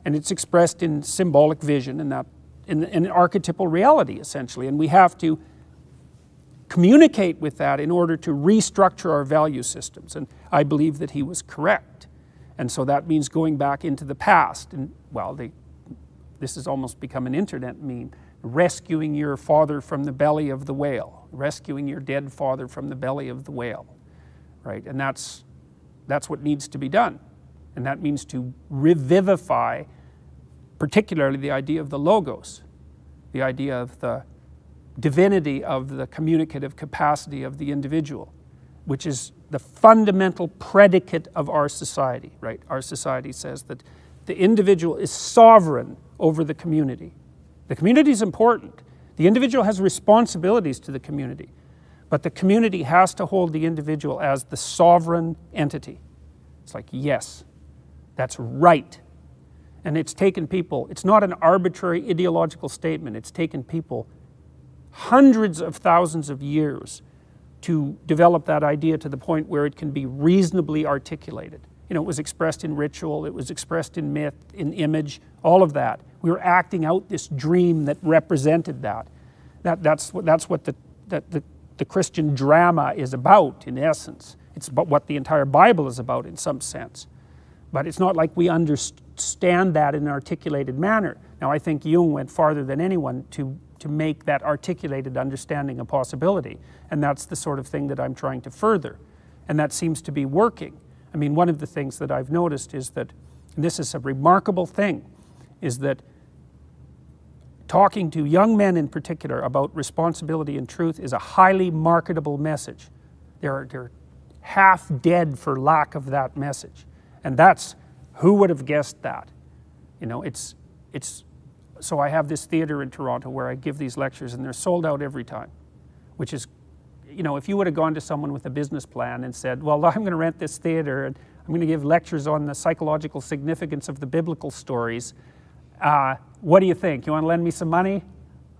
and it's expressed in symbolic vision and in archetypal reality, essentially, and we have to communicate with that in order to restructure our value systems. And I believe that he was correct. And so that means going back into the past. And, well, this has almost become an internet meme. Rescuing your father from the belly of the whale. Rescuing your dead father from the belly of the whale. Right? And that's what needs to be done. And that means to revivify, particularly the idea of the logos. The idea of the divinity of the communicative capacity of the individual, which is the fundamental predicate of our society, right? Our society says that the individual is sovereign over the community. The community is important. The individual has responsibilities to the community, but the community has to hold the individual as the sovereign entity. It's like, yes, that's right. And it's taken people, it's not an arbitrary ideological statement, it's taken people hundreds of thousands of years to develop that idea to the point where it can be reasonably articulated. You know, it was expressed in ritual, it was expressed in myth, in image, all of that. We were acting out this dream that represented that. That's what the Christian drama is about, in essence. It's about what the entire Bible is about in some sense. But it's not like we understand that in an articulated manner. Now, I think Jung went farther than anyone to make that articulated understanding a possibility. And that's the sort of thing that I'm trying to further. And that seems to be working. I mean, one of the things that I've noticed is that, and this is a remarkable thing, is that talking to young men in particular about responsibility and truth is a highly marketable message. They're half dead for lack of that message. And that's, who would have guessed that? You know, so I have this theater in Toronto where I give these lectures and they're sold out every time, which is, you know, if you would have gone to someone with a business plan and said, well, I'm going to rent this theater and I'm going to give lectures on the psychological significance of the biblical stories, what do you think? You want to lend me some money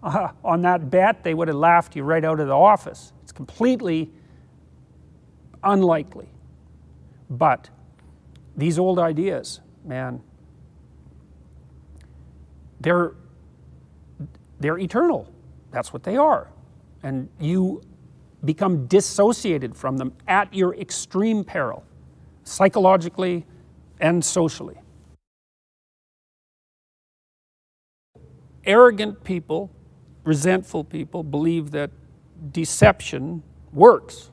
on that bet? They would have laughed you right out of the office. It's completely unlikely. But these old ideas, man, they're eternal. That's what they are. And you become dissociated from them at your extreme peril, psychologically and socially. Arrogant people, resentful people believe that deception works.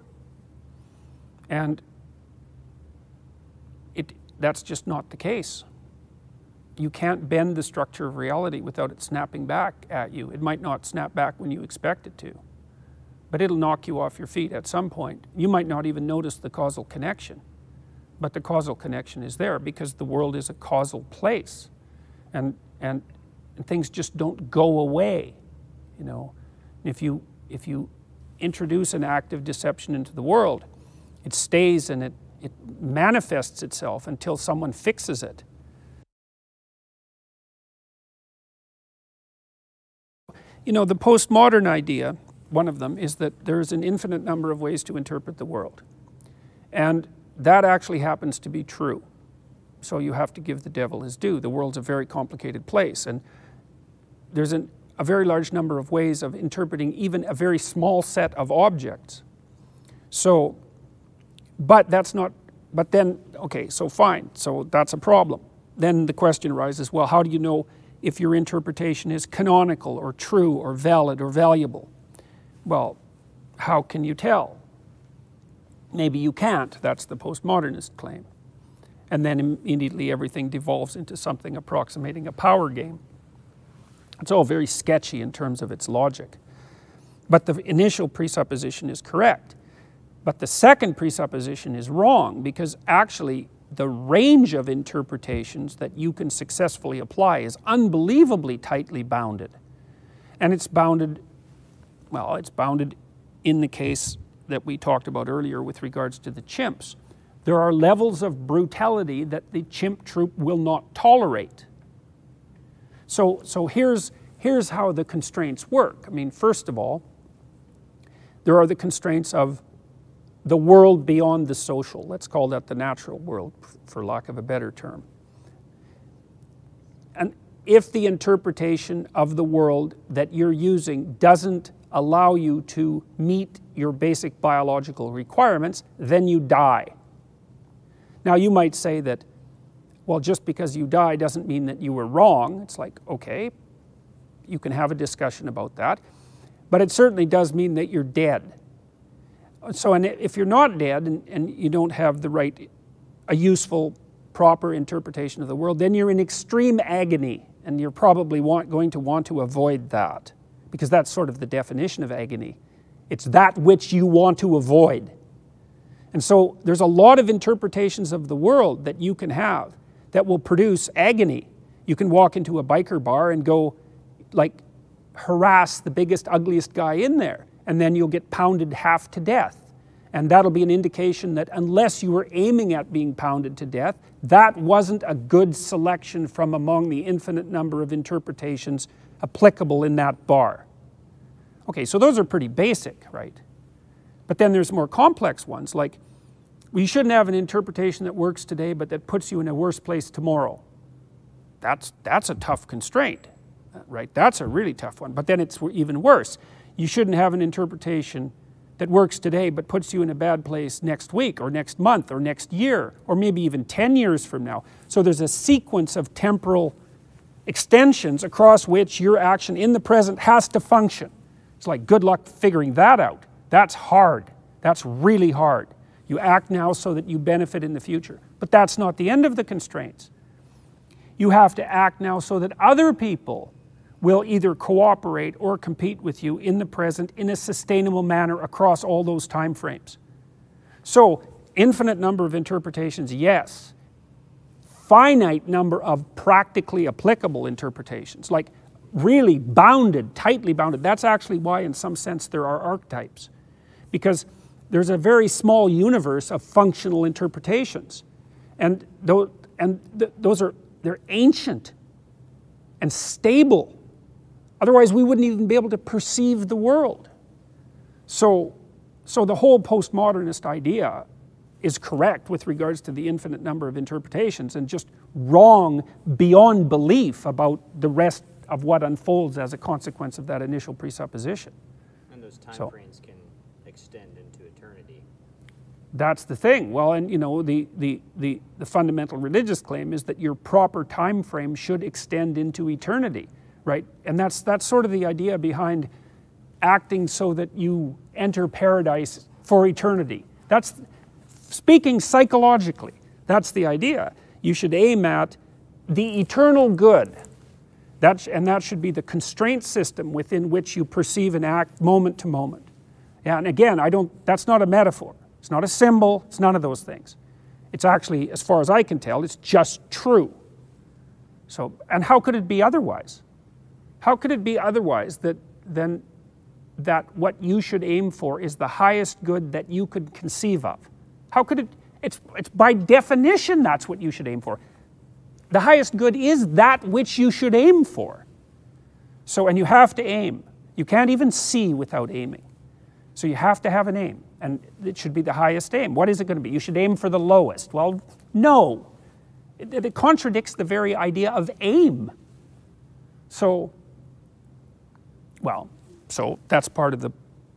And that's just not the case. You can't bend the structure of reality without it snapping back at you. It might not snap back when you expect it to, but it'll knock you off your feet at some point. You might not even notice the causal connection, but the causal connection is there because the world is a causal place, and things just don't go away. You know, if you introduce an act of deception into the world, it stays and it manifests itself until someone fixes it. You know, the postmodern idea, one of them, is that there's an infinite number of ways to interpret the world. And that actually happens to be true. So you have to give the devil his due. The world's a very complicated place, and there's a very large number of ways of interpreting even a very small set of objects. So, but then, okay, so fine, so that's a problem. Then the question arises, well, how do you know if your interpretation is canonical or true or valid or valuable? Well, how can you tell? Maybe you can't. That's the postmodernist claim. And then immediately everything devolves into something approximating a power game. It's all very sketchy in terms of its logic. But the initial presupposition is correct. But the second presupposition is wrong, because actually the range of interpretations that you can successfully apply is unbelievably tightly bounded. And it's bounded, well, it's bounded in the case that we talked about earlier with regards to the chimps. There are levels of brutality that the chimp troop will not tolerate. So here's how the constraints work. I mean, first of all, there are the constraints of the world beyond the social. Let's call that the natural world, for lack of a better term. And if the interpretation of the world that you're using doesn't allow you to meet your basic biological requirements, then you die. Now, you might say that, well, just because you die doesn't mean that you were wrong. It's like, okay, you can have a discussion about that. But it certainly does mean that you're dead. So, and if you're not dead and you don't have a useful, proper interpretation of the world, then you're in extreme agony, and you're probably going to want to avoid that, because that's sort of the definition of agony. It's that which you want to avoid. And so there's a lot of interpretations of the world that you can have that will produce agony. You can walk into a biker bar and go, like, harass the biggest, ugliest guy in there, and then you'll get pounded half to death. And that'll be an indication that unless you were aiming at being pounded to death, that wasn't a good selection from among the infinite number of interpretations applicable in that bar. Okay, so those are pretty basic, right? But then there's more complex ones, like, well, you shouldn't have an interpretation that works today but that puts you in a worse place tomorrow. That's a tough constraint, right? That's a really tough one. But then it's even worse. You shouldn't have an interpretation that works today but puts you in a bad place next week or next month or next year or maybe even 10 years from now. So there's a sequence of temporal extensions across which your action in the present has to function. It's like, good luck figuring that out. That's hard. That's really hard. You act now so that you benefit in the future. But that's not the end of the constraints. You have to act now so that other people will either cooperate or compete with you in the present in a sustainable manner across all those time frames. So, infinite number of interpretations, yes. Finite number of practically applicable interpretations, like really bounded, tightly bounded. That's actually why in some sense there are archetypes. Because there's a very small universe of functional interpretations. And they're ancient and stable. Otherwise we wouldn't even be able to perceive the world. So the whole postmodernist idea is correct with regards to the infinite number of interpretations and just wrong beyond belief about the rest of what unfolds as a consequence of that initial presupposition. And those time frames can extend into eternity. That's the thing. Well, and you know, the fundamental religious claim is that your proper time frame should extend into eternity, right? And that's sort of the idea behind acting so that you enter paradise for eternity. That's, speaking psychologically, that's the idea. You should aim at the eternal good. And that should be the constraint system within which you perceive and act moment to moment. Yeah, and again, that's not a metaphor. It's not a symbol. It's none of those things. It's actually, as far as I can tell, it's just true. So, and how could it be otherwise? How could it be otherwise than that what you should aim for is the highest good that you could conceive of? How could it? It's by definition that's what you should aim for. The highest good is that which you should aim for. So, and you have to aim. You can't even see without aiming. So you have to have an aim, and it should be the highest aim. What is it going to be? You should aim for the lowest. Well, no. It contradicts the very idea of aim. So, well, so that's part of the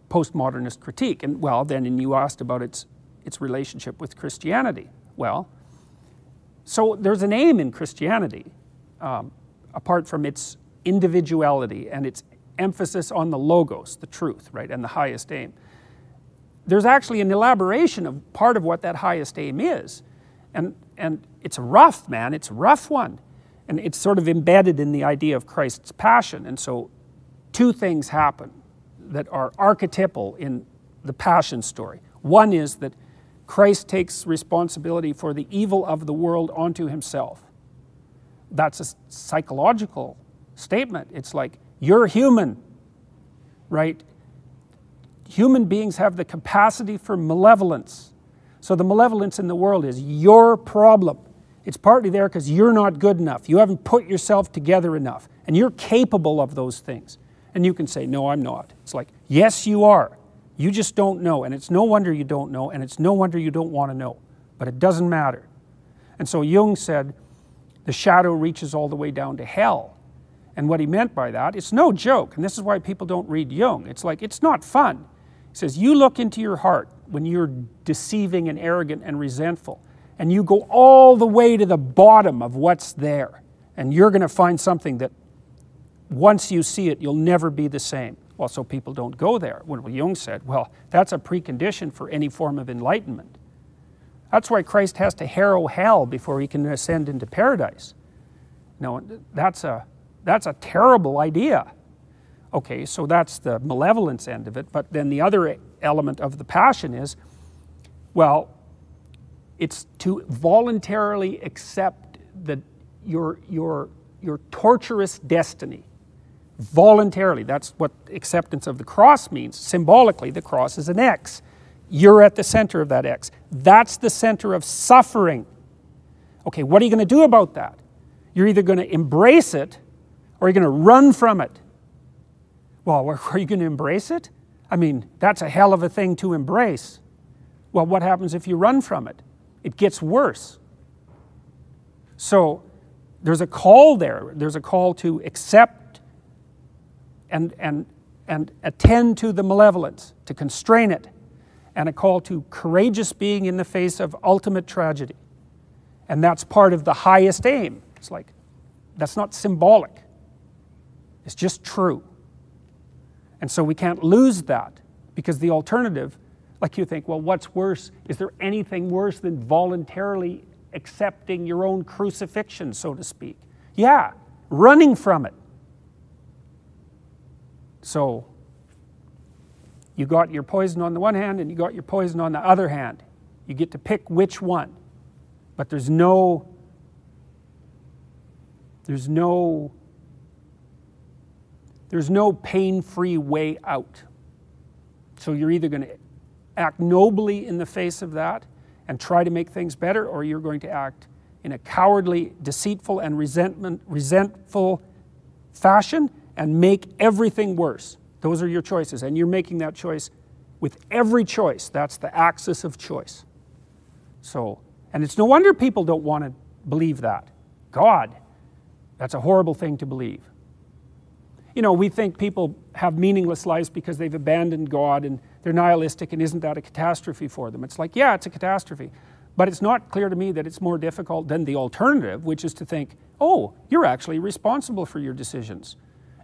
postmodernist critique. And well, then you asked about its relationship with Christianity. Well, so there's an aim in Christianity, apart from its individuality and its emphasis on the logos, the truth, right, and the highest aim. There's actually an elaboration of part of what that highest aim is. And it's rough, man, it's a rough one. And it's sort of embedded in the idea of Christ's passion. And so two things happen that are archetypal in the passion story. One is that Christ takes responsibility for the evil of the world onto himself. That's a psychological statement. It's like, you're human, right? Human beings have the capacity for malevolence. So the malevolence in the world is your problem. It's partly there because you're not good enough. You haven't put yourself together enough. And you're capable of those things. And you can say, no, I'm not. It's like, yes, you are. You just don't know, and it's no wonder you don't know, and it's no wonder you don't want to know. But it doesn't matter. And so Jung said, the shadow reaches all the way down to hell. And what he meant by that, it's no joke, and this is why people don't read Jung. It's like, it's not fun. He says, you look into your heart when you're deceiving and arrogant and resentful, and you go all the way to the bottom of what's there, and you're going to find something that once you see it, you'll never be the same. Well, so people don't go there. Well, Jung said, well, that's a precondition for any form of enlightenment. That's why Christ has to harrow hell before he can ascend into paradise. No, that's a terrible idea. Okay, so that's the malevolence end of it, but then the other element of the passion is, well, it's to voluntarily accept your torturous destiny, voluntarily. That's what acceptance of the cross means. Symbolically, the cross is an X. You're at the center of that X. That's the center of suffering. Okay, what are you going to do about that? You're either going to embrace it or you're going to run from it. Well, are you going to embrace it? I mean, that's a hell of a thing to embrace. Well, what happens if you run from it? It gets worse. So there's a call there. There's a call to accept and attend to the malevolence, to constrain it, and a call to courageous being in the face of ultimate tragedy. And that's part of the highest aim. It's like, that's not symbolic. It's just true. And so we can't lose that, because the alternative, like you think, well, what's worse? Is there anything worse than voluntarily accepting your own crucifixion, so to speak? Yeah, running from it. So you got your poison on the one hand and you got your poison on the other hand. You get to pick which one. But there's no pain-free way out. So you're either going to act nobly in the face of that and try to make things better, or you're going to act in a cowardly, deceitful, and resentful fashion and make everything worse. Those are your choices, and you're making that choice with every choice. That's the axis of choice. So, and it's no wonder people don't want to believe that. God, that's a horrible thing to believe. You know, we think people have meaningless lives because they've abandoned God and they're nihilistic, and isn't that a catastrophe for them? It's like, yeah, it's a catastrophe. But it's not clear to me that it's more difficult than the alternative, which is to think, oh, you're actually responsible for your decisions.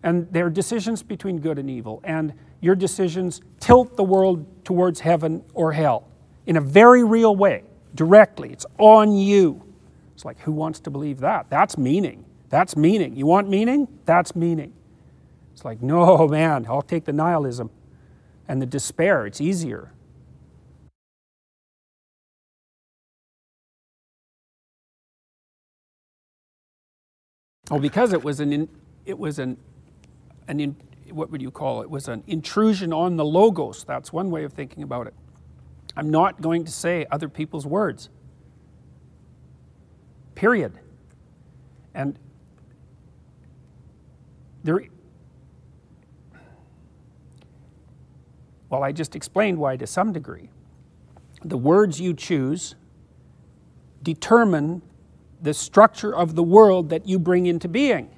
And they're decisions between good and evil. And your decisions tilt the world towards heaven or hell in a very real way, directly. It's on you. It's like, who wants to believe that? That's meaning. That's meaning. You want meaning? That's meaning. It's like, no, man, I'll take the nihilism and the despair. It's easier. Oh, because it was what would you call it? It was an intrusion on the logos. That's one way of thinking about it. I'm not going to say other people's words. Period. And well, I just explained why to some degree. The words you choose determine the structure of the world that you bring into being.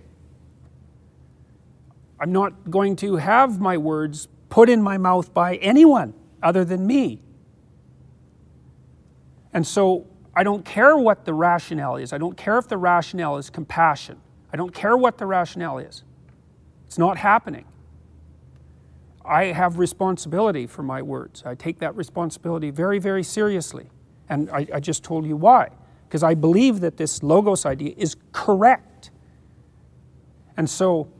I'm not going to have my words put in my mouth by anyone other than me. And so I don't care what the rationale is. I don't care if the rationale is compassion. I don't care what the rationale is. It's not happening. I have responsibility for my words. I take that responsibility very, very seriously. And I just told you why. Because I believe that this logos idea is correct. And so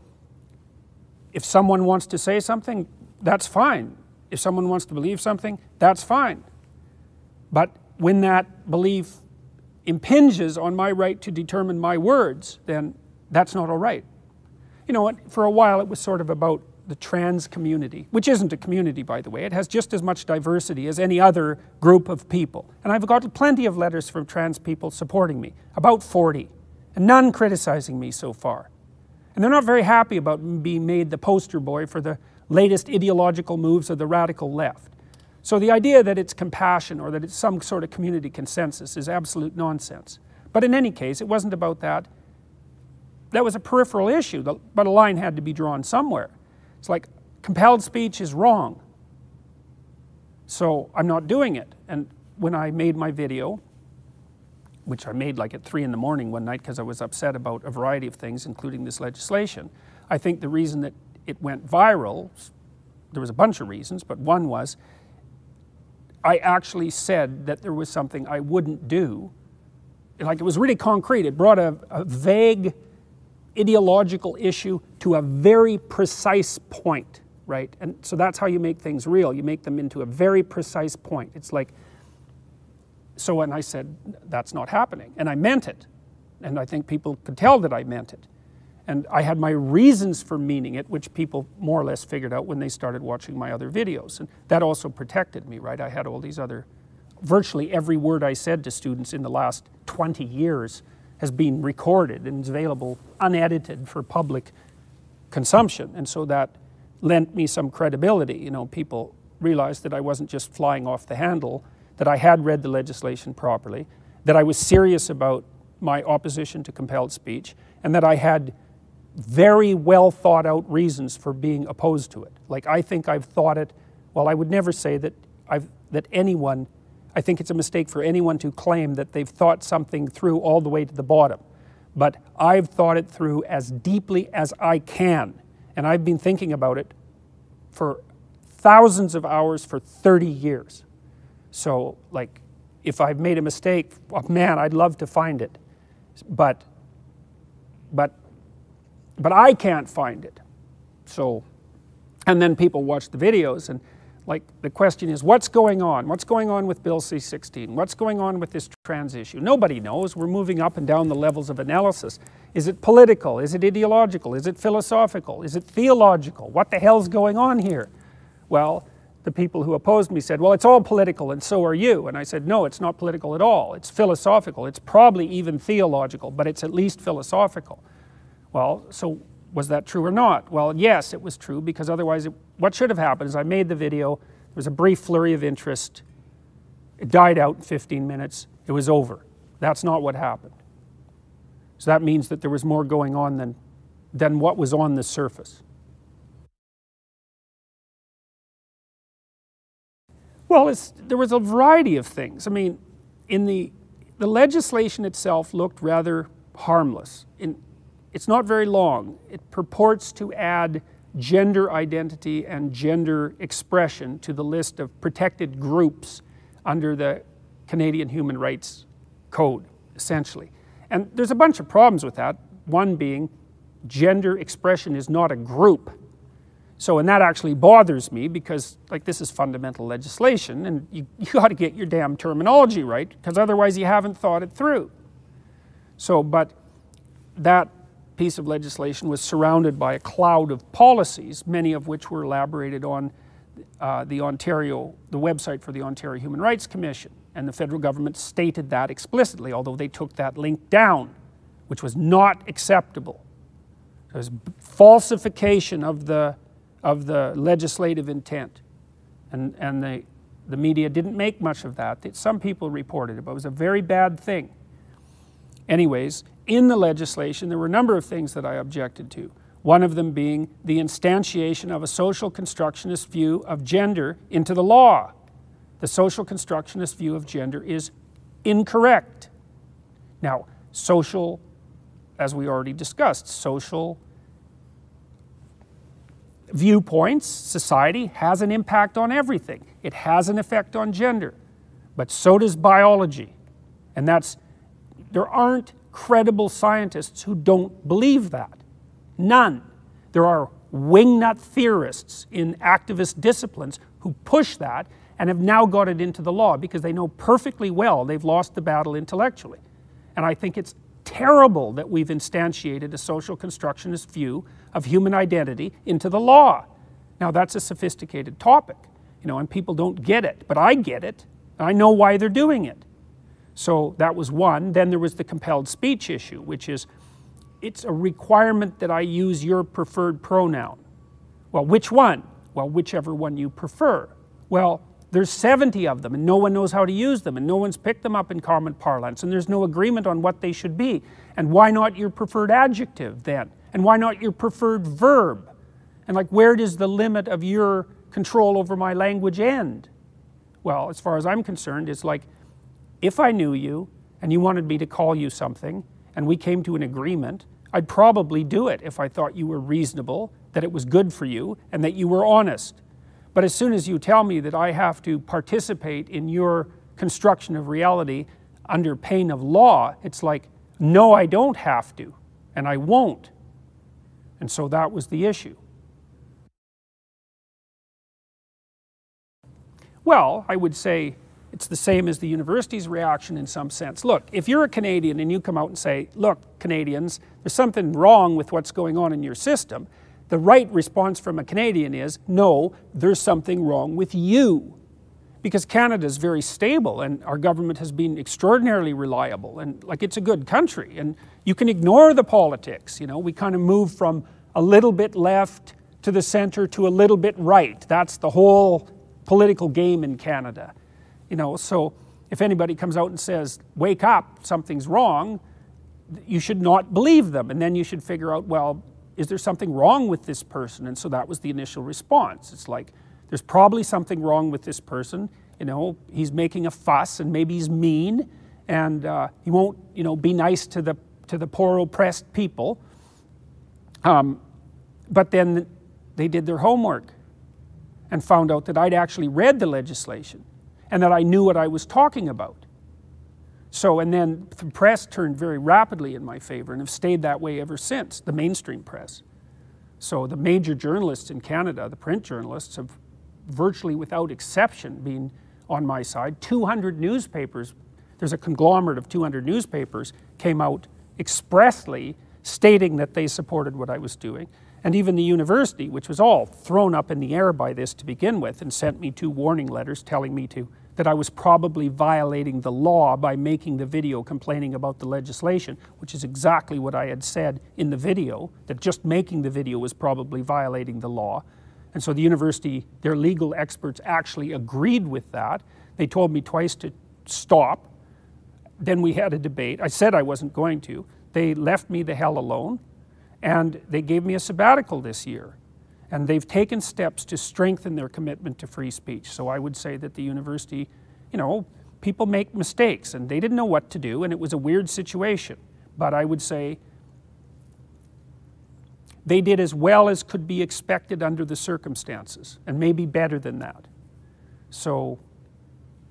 if someone wants to say something, that's fine. If someone wants to believe something, that's fine. But when that belief impinges on my right to determine my words, then that's not all right. You know what, for a while it was sort of about the trans community, which isn't a community, by the way. It has just as much diversity as any other group of people. And I've got plenty of letters from trans people supporting me, about 40, and none criticizing me so far. And they're not very happy about being made the poster boy for the latest ideological moves of the radical left. So the idea that it's compassion or that it's some sort of community consensus is absolute nonsense. But in any case, it wasn't about that. That was a peripheral issue, but a line had to be drawn somewhere. It's like, compelled speech is wrong. So I'm not doing it. And when I made my video, which I made like at 3 in the morning one night because I was upset about a variety of things, including this legislation, I think the reason that it went viral, there was a bunch of reasons, but one was I actually said that there was something I wouldn't do. Like, it was really concrete. It brought a vague ideological issue to a very precise point, right? And so that's how you make things real. You make them into a very precise point. It's like, so when I said, that's not happening, and I meant it, and I think people could tell that I meant it. And I had my reasons for meaning it, which people more or less figured out when they started watching my other videos. And that also protected me, right? I had all these other, virtually every word I said to students in the last 20 years has been recorded and is available unedited for public consumption. And so that lent me some credibility. You know, people realized that I wasn't just flying off the handle, that I had read the legislation properly, that I was serious about my opposition to compelled speech, and that I had very well thought out reasons for being opposed to it. Like, I think I've thought it, well, I would never say that anyone, I think it's a mistake for anyone to claim that they've thought something through all the way to the bottom. But I've thought it through as deeply as I can. And I've been thinking about it for thousands of hours for 30 years. So, like, if I've made a mistake, oh, man, I'd love to find it. But I can't find it. So, and then people watch the videos and, like, the question is, what's going on? What's going on with Bill C-16? What's going on with this trans issue? Nobody knows. We're moving up and down the levels of analysis. Is it political? Is it ideological? Is it philosophical? Is it theological? What the hell's going on here? Well, the people who opposed me said, well, it's all political and so are you. And I said, no, it's not political at all. It's philosophical. It's probably even theological, but it's at least philosophical. Well, so was that true or not? Well, yes, it was true, because otherwise what should have happened is I made the video, there was a brief flurry of interest, it died out in 15 minutes, it was over. That's not what happened. So that means that there was more going on than what was on the surface. Well, there was a variety of things. I mean, the legislation itself looked rather harmless. It's not very long. It purports to add gender identity and gender expression to the list of protected groups under the Canadian Human Rights Code, essentially. And there's a bunch of problems with that, one being gender expression is not a group. So, and that actually bothers me because, like, this is fundamental legislation and you got to get your damn terminology right, because otherwise you haven't thought it through. So, but that piece of legislation was surrounded by a cloud of policies, many of which were elaborated on the website for the Ontario Human Rights Commission. And the federal government stated that explicitly, although they took that link down, which was not acceptable. It was falsification of the legislative intent. And the media didn't make much of that. Some people reported it, but it was a very bad thing. Anyways, in the legislation, there were a number of things that I objected to. One of them being the instantiation of a social constructionist view of gender into the law. The social constructionist view of gender is incorrect. Now, social, as we already discussed, social viewpoints, society has an impact on everything. It has an effect on gender, but so does biology. And there aren't credible scientists who don't believe that. None. There are wingnut theorists in activist disciplines who push that and have now got it into the law because they know perfectly well they've lost the battle intellectually. And I think it's terrible that we've instantiated a social constructionist view of human identity into the law. Now, that's a sophisticated topic, and people don't get it, but I get it. I know why they're doing it. So that was one. Then there was the compelled speech issue, which is, it's a requirement that I use your preferred pronoun. Well, which one? Well, whichever one you prefer. Well, there's 70 of them, and no one knows how to use them, and no one's picked them up in common parlance, and there's no agreement on what they should be. And why not your preferred adjective then? And why not your preferred verb? And, like, where does the limit of your control over my language end? Well, as far as I'm concerned, it's like, if I knew you and you wanted me to call you something and we came to an agreement, I'd probably do it if I thought you were reasonable, that it was good for you, and that you were honest. But as soon as you tell me that I have to participate in your construction of reality under pain of law, it's like, no, I don't have to, and I won't. And so that was the issue. Well, I would say it's the same as the university's reaction in some sense. Look, if you're a Canadian and you come out and say, look, Canadians, there's something wrong with what's going on in your system, the right response from a Canadian is, no, there's something wrong with you. Because Canada is very stable and our government has been extraordinarily reliable and like it's a good country and you can ignore the politics, you know, we kind of move from a little bit left to the center to a little bit right. That's the whole political game in Canada. You know, so if anybody comes out and says, wake up, something's wrong, you should not believe them. And then you should figure out, well, is there something wrong with this person? And so that was the initial response. It's like, there's probably something wrong with this person. You know, he's making a fuss and maybe he's mean and he won't, you know, be nice to the poor oppressed people. But then they did their homework and found out that I'd actually read the legislation and that I knew what I was talking about. So, and then the press turned very rapidly in my favor and have stayed that way ever since, the mainstream press. So the major journalists in Canada, the print journalists, have virtually without exception been on my side. 200 newspapers, there's a conglomerate of 200 newspapers, came out expressly stating that they supported what I was doing. And even the university, which was all thrown up in the air by this to begin with, and sent me 2 warning letters telling me that I was probably violating the law by making the video complaining about the legislation, which is exactly what I had said in the video, that just making the video was probably violating the law. And so the university, their legal experts actually agreed with that. They told me twice to stop. Then we had a debate. I said I wasn't going to. They left me the hell alone. And they gave me a sabbatical this year. And they've taken steps to strengthen their commitment to free speech. So I would say that the university, you know, people make mistakes and they didn't know what to do and it was a weird situation. But I would say they did as well as could be expected under the circumstances and maybe better than that. So,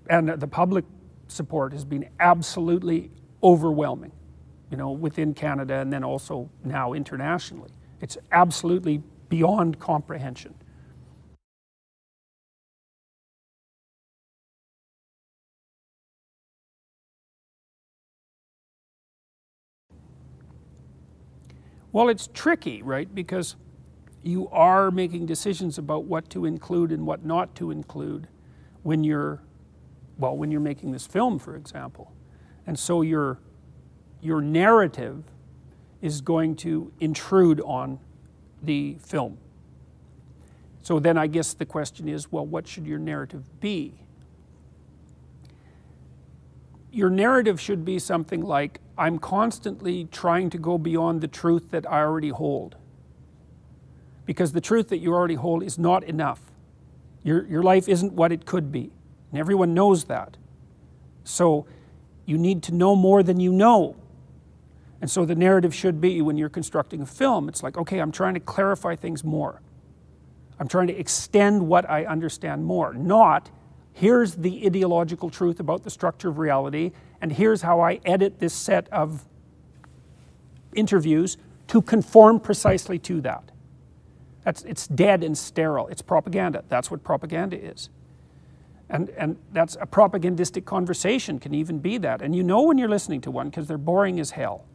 and the public support has been absolutely overwhelming, you know, within Canada and then also now internationally. It's absolutely beyond comprehension. Well, it's tricky, right? Because you are making decisions about what to include and what not to include when you're, well, when you're making this film, for example. And so your narrative is going to intrude on the film. So then I guess the question is, well, what should your narrative be? Your narrative should be something like, I'm constantly trying to go beyond the truth that I already hold. Because the truth that you already hold is not enough. Your life isn't what it could be. And everyone knows that. So you need to know more than you know. And so the narrative should be, when you're constructing a film, it's like, okay, I'm trying to clarify things more. I'm trying to extend what I understand more. Not, here's the ideological truth about the structure of reality, and here's how I edit this set of interviews to conform precisely to that. It's dead and sterile. It's propaganda. That's what propaganda is. And that's a propagandistic conversation can even be that. And you know when you're listening to one because they're boring as hell.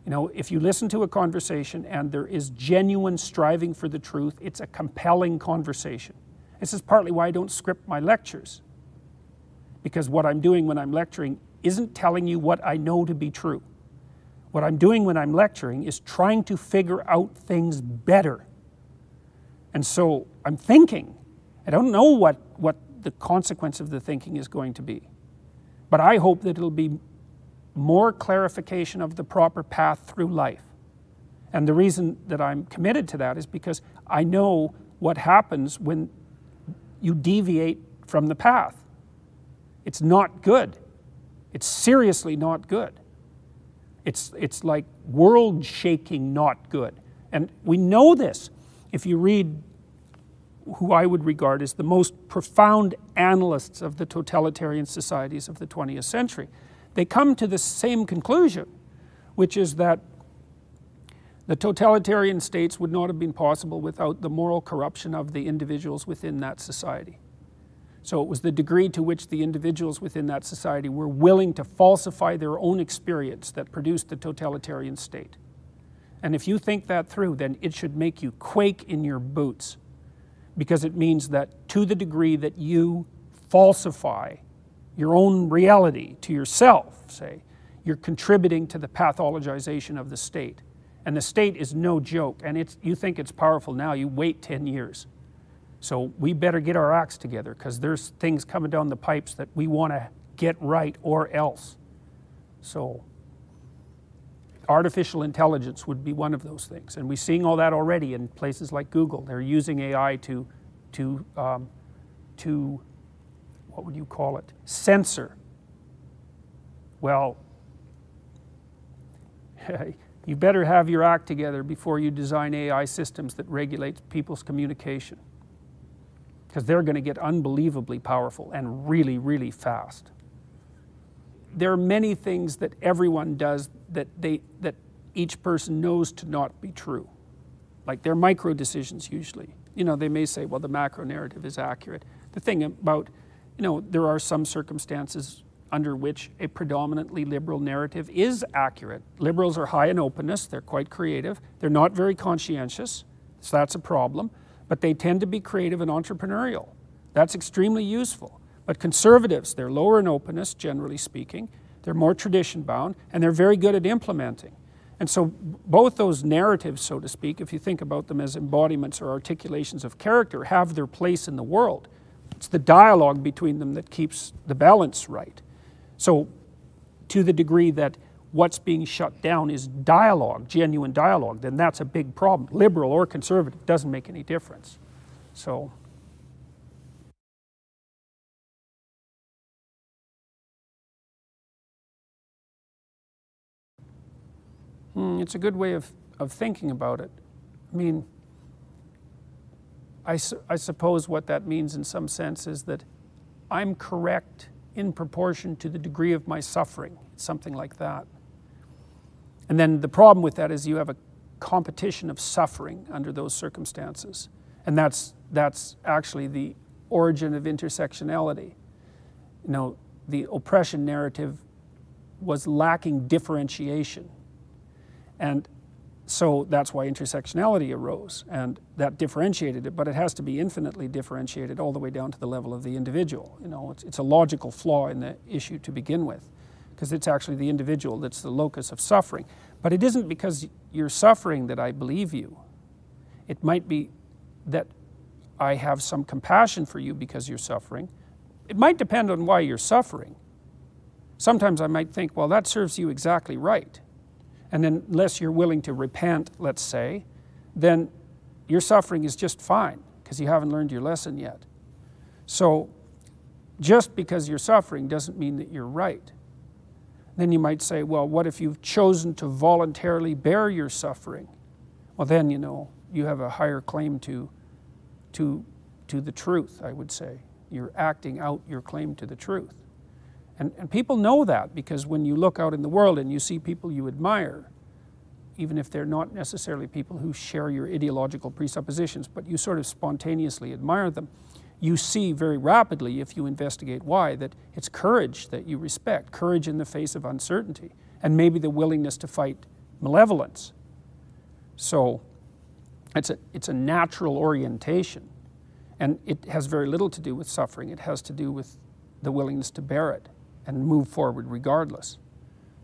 You know, if you listen to a conversation and there is genuine striving for the truth, it's a compelling conversation. This is partly why I don't script my lectures. Because what I'm doing when I'm lecturing isn't telling you what I know to be true. What I'm doing when I'm lecturing is trying to figure out things better. And so I'm thinking. I don't know what the consequence of the thinking is going to be. But I hope that it'll be more clarification of the proper path through life. And the reason that I'm committed to that is because I know what happens when you deviate from the path. It's not good. It's seriously not good. It's like world-shaking not good. And we know this. If you read who I would regard as the most profound analysts of the totalitarian societies of the 20th century, they come to the same conclusion, which is that the totalitarian states would not have been possible without the moral corruption of the individuals within that society. So it was the degree to which the individuals within that society were willing to falsify their own experience that produced the totalitarian state. And if you think that through, then it should make you quake in your boots, because it means that to the degree that you falsify your own reality to yourself, say, you're contributing to the pathologization of the state. And the state is no joke, and you think it's powerful now, you wait 10 years. So we better get our acts together, because there's things coming down the pipes that we want to get right or else. So artificial intelligence would be one of those things. And we're seeing all that already in places like Google. They're using AI to what would you call it, censor. Well, you better have your act together before you design AI systems that regulate people's communication, because they're going to get unbelievably powerful and really, really fast. There are many things that everyone does that each person knows to not be true. Like they're micro decisions usually. You know, they may say, well, the macro narrative is accurate. The thing about, you know, there are some circumstances under which a predominantly liberal narrative is accurate. Liberals are high in openness, they're quite creative, they're not very conscientious, so that's a problem, but they tend to be creative and entrepreneurial. That's extremely useful. But conservatives, they're lower in openness, generally speaking, they're more tradition bound, and they're very good at implementing. And so both those narratives, so to speak, if you think about them as embodiments or articulations of character, have their place in the world. It's the dialogue between them that keeps the balance right. So to the degree that what's being shut down is dialogue, genuine dialogue, then that's a big problem. Liberal or conservative, doesn't make any difference. So it's a good way of thinking about it. I mean, I suppose what that means in some sense is that I'm correct in proportion to the degree of my suffering, something like that. And then the problem with that is you have a competition of suffering under those circumstances. And that's actually the origin of intersectionality. You know, the oppression narrative was lacking differentiation. And so that's why intersectionality arose, and that differentiated it, but it has to be infinitely differentiated all the way down to the level of the individual. You know, it's a logical flaw in the issue to begin with, because it's actually the individual that's the locus of suffering. But it isn't because you're suffering that I believe you. It might be that I have some compassion for you because you're suffering. It might depend on why you're suffering. Sometimes I might think, well, that serves you exactly right. And then unless you're willing to repent, let's say, then your suffering is just fine because you haven't learned your lesson yet. So just because you're suffering doesn't mean that you're right. Then you might say, well, what if you've chosen to voluntarily bear your suffering? Well, then, you know, you have a higher claim to the truth, I would say. You're acting out your claim to the truth. And people know that, because when you look out in the world and you see people you admire, even if they're not necessarily people who share your ideological presuppositions, but you sort of spontaneously admire them, you see very rapidly, if you investigate why, that it's courage that you respect, courage in the face of uncertainty, and maybe the willingness to fight malevolence. So it's a natural orientation, and it has very little to do with suffering. It has to do with the willingness to bear it and move forward regardless.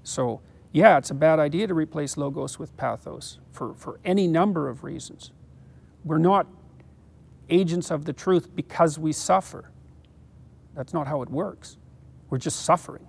So yeah, it's a bad idea to replace logos with pathos for any number of reasons. We're not agents of the truth because we suffer. That's not how it works. We're just suffering.